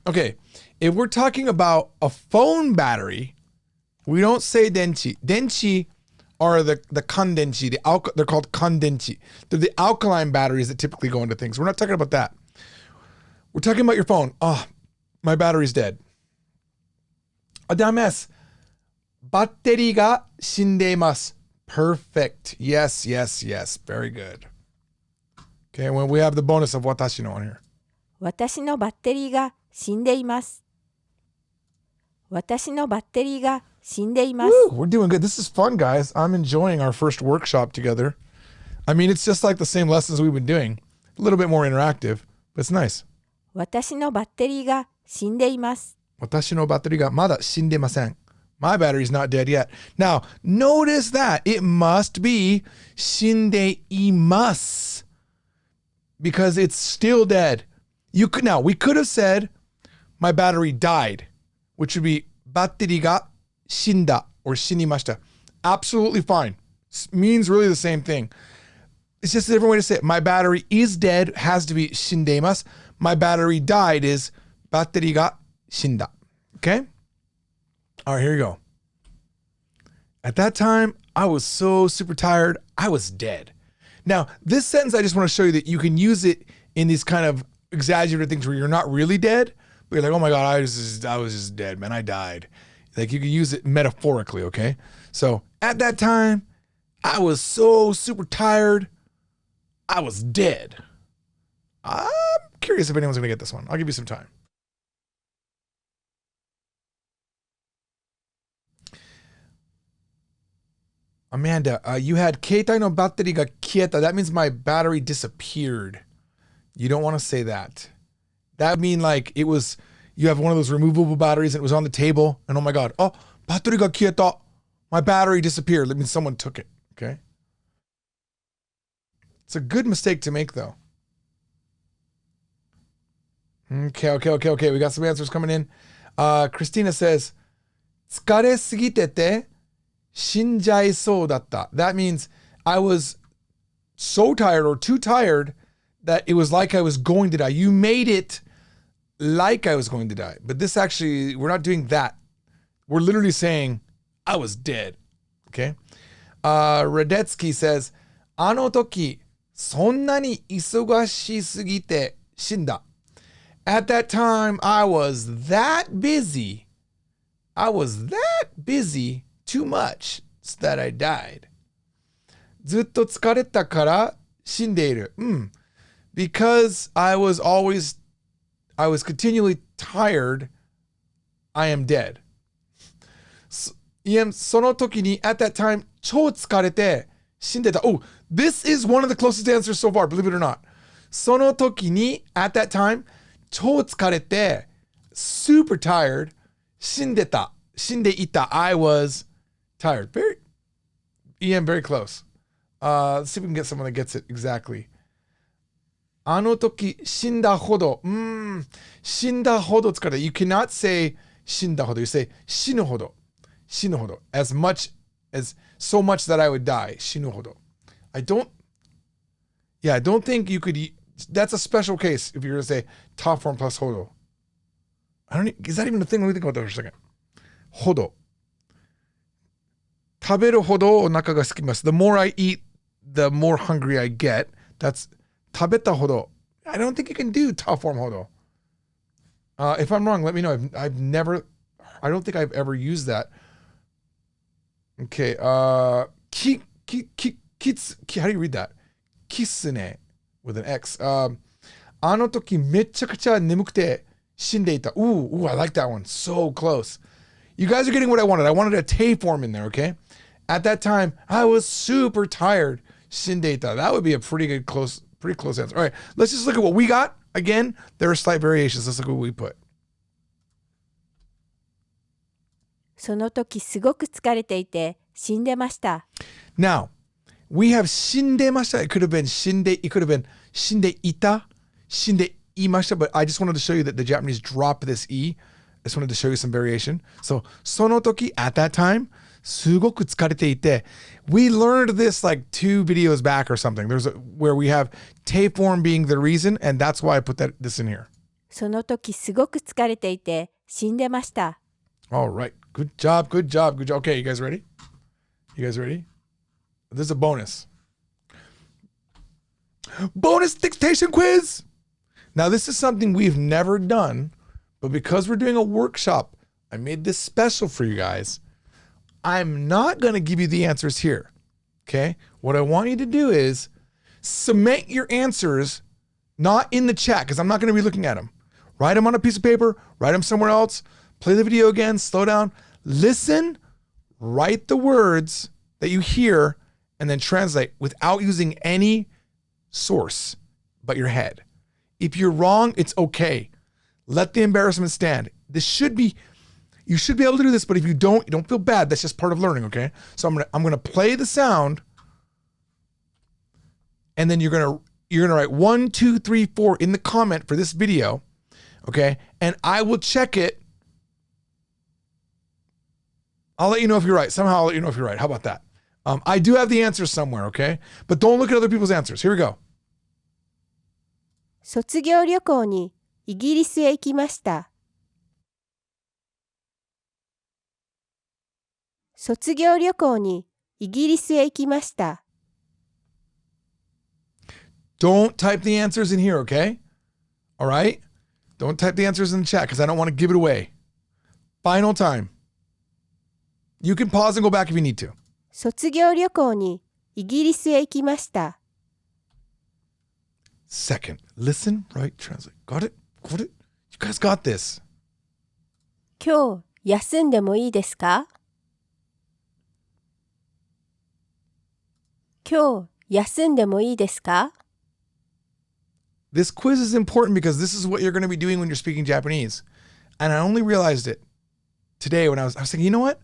a phone battery, we don't say 電池. 電池 are the kandenchi, they're called kandenchi. They're the alkaline batteries that typically go into things. We're not talking about that. We're talking about your phone. Oh, my battery's dead. Adames. バッテリーが死んでいます. Perfect. Yes, yes, yes. Very good. Okay, when we have the bonus of 私の on here. 私のバッテリーが死んでいます。私のバッテリーが死んでいます。Woo, we're doing good. This is fun, guys. I'm enjoying our first workshop together. I mean, it's just like the same lessons we've been doing. A little bit more interactive, but it's nice. 私のバッテリーが死んでいます。私のバッテリーがまだ死んでません. My battery's not dead yet. Now, notice that it must be 死んでいます because it's still dead. We could have said my battery died, which would be バッテリーが死んだ or 死にました. Absolutely fine. Means really the same thing. It's just a different way to say it. My battery is dead has to be 死んでいます. My battery died is バッテリーが死んだ. Okay? All right, here you go. At that time, I was so super tired, I was dead. Now, this sentence, I just want to show you that you can use it in these kind of exaggerated things where you're not really dead, but you're like, oh my God, I was just dead, man. I died. Like you can use it metaphorically, okay? So at that time, I was so super tired, I was dead. I'm curious if anyone's going to get this one. I'll give you some time. Amanda, you had 携帯のバッテリーが消えた. That means my battery disappeared. You don't want to say that. That would mean like it was, you have one of those removable batteries and it was on the table and oh my God, oh, battery ga kieta. My battery disappeared. That means someone took it, okay? It's a good mistake to make though. Okay. We got some answers coming in. Christina says, 疲れすぎてて死んじゃいそうだった. That means I was so tired or too tired that it was like I was going to die. You made it like I was going to die. But this actually, we're not doing that. We're literally saying I was dead. Okay? Radetsky says, あの時そんなに忙しすぎて死んだ. At that time, I was that busy. Too much that I died. ずっと疲れたから死んでいる. Because I was continually tired, I am dead. その時に at that time 超疲れて死んでた. Oh, this is one of the closest answers so far, believe it or not. その時に at that time 超疲れて super tired 死んでいた. I was tired. Ian, very close. Let's see if we can get someone that gets it exactly. あの時死んだほど。死んだほど疲れた. You cannot say 死んだほど. You say 死ぬほど. 死ぬほど. As much as so much that I would die. 死ぬほど. I don't think you could. That's a special case if you're going to say top form plus ほど. Is that even a thing? Let me think about that for a second. ほど. 食べるほどお腹が空きます. The more I eat, the more hungry I get. That's 食べたほど. I don't think you can do top form ほど. If I'm wrong, let me know. I don't think I've ever used that. Okay. How do you read that? キスね with an X. あの時めちゃくちゃ眠くて死んでいた. Ooh, I like that one. So close. You guys are getting what I wanted. I wanted a Tay form in there, okay? At that time, I was super tired. 死んでいた. That would be a pretty close answer. All right, let's just look at what we got. Again, there are slight variations. Let's look at what we put. その時すごく疲れていて死んでました。Now, we have 死んでました. It could have been 死んで, it could have been 死んでいた, 死んでいました but I just wanted to show you that the Japanese drop this E. I just wanted to show you some variation. So, その時 at that time, すごく疲れていて. We learned this like 2 videos back or something. There's where we have Tay form being the reason, and that's why I put this in here. その時すごく疲れていて死んでました。All right. Good job. Okay, you guys ready? This is a bonus. Bonus dictation quiz! Now, this is something we've never done, but because we're doing a workshop, I made this special for you guys. I'm not going to give you the answers here, okay? What I want you to do is submit your answers, not in the chat, because I'm not going to be looking at them. Write them on a piece of paper, write them somewhere else, play the video again, slow down, listen, write the words that you hear, and then translate without using any source but your head. If you're wrong, it's okay. Let the embarrassment stand. You should be able to do this, but if you don't feel bad. That's just part of learning, okay? So I'm gonna play the sound, and then you're gonna write 1, 2, 3, 4 in the comment for this video, okay? And I will check it. I'll let you know if you're right. Somehow I'll let you know if you're right. How about that? I do have the answers somewhere, okay? But don't look at other people's answers. Here we go. 卒業旅行にイギリスへ行きました。卒業旅行にイギリスへ行きました。Don't type the answers in here, okay? All right? Don't type the answers in the chat because I don't want to give it away. Final time. You can pause and go back if you need to. 卒業旅行にイギリスへ行きました。Second, listen, right, translate. Got it? You guys got this. 今日休んでもいいですか？今日休んでもいいですか？ This quiz is important because this is what you're going to be doing when you're speaking Japanese. And I only realized it today when I was thinking, you know what?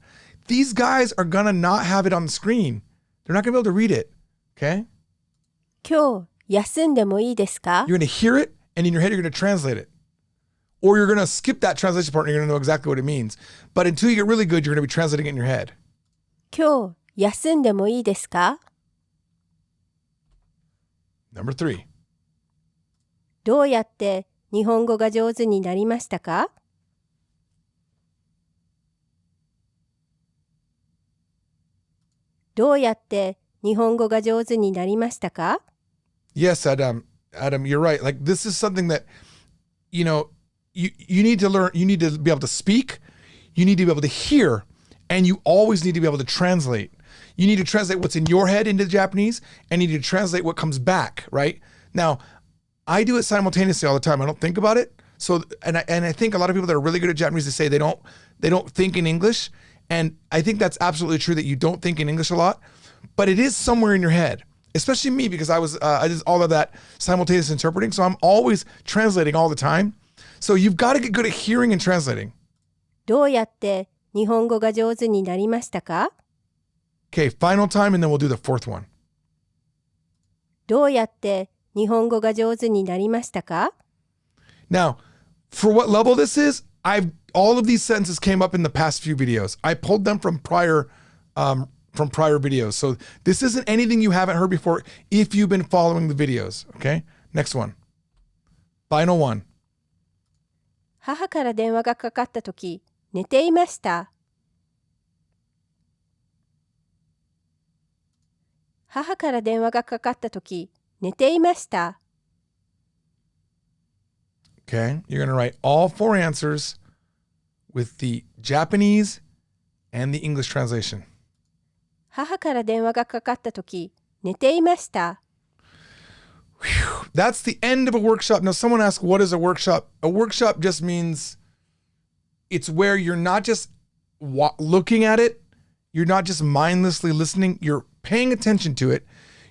These guys are going to not have it on the screen. They're not going to be able to read it. Okay? 今日休んでもいいですか You're going to hear it, and in your head, you're going to translate it. Or you're going to skip that translation part, and you're going to know exactly what it means. But until you get really good, you're going to be translating it in your head. 今日休んでもいいですか Number 3. どうやって日本語が上手になりましたかどうやって日本語が上手になりましたか Yes, Adam, you're right. Like this is something that, you know, you need to learn. You need to be able to speak. You need to be able to hear, and you always need to be able to translate. You need to translate what's in your head into Japanese, and you need to translate what comes back. Right now, I do it simultaneously all the time. I don't think about it. So, and I think a lot of people that are really good at Japanese, they say they don't think in English, and I think that's absolutely true that you don't think in English a lot, but it is somewhere in your head. Especially me, because I did all of that simultaneous interpreting. So I'm always translating all the time. So you've got to get good at hearing and translating. どうやって日本語が上手になりましたか Okay, final time, and then we'll do the fourth one. どうやって日本語が上手になりましたか Now, for what level this is, all of these sentences came up in the past few videos. I pulled them from prior videos. So this isn't anything you haven't heard before if you've been following the videos. Okay, next one. Final one. 母から電話がかかったとき、寝ていました。母から電話がかかったとき、寝ていました。Okay, you're going to write all 4 answers with the Japanese and the English translation. 母から電話がかかったとき、寝ていました。Whew, that's the end of a workshop. Now, someone asked, what is a workshop? A workshop just means it's where you're not just looking at it. You're not just mindlessly listening. You're paying attention to it.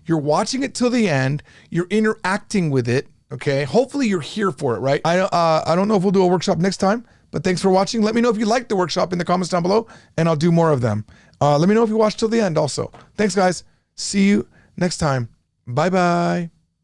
You're watching it till the end. You're interacting with it. Okay. Hopefully you're here for it, right? I don't know if we'll do a workshop next time, but thanks for watching. Let me know if you liked the workshop in the comments down below, and I'll do more of them. Let me know if you watched till the end also. Thanks, guys. See you next time. Bye-bye.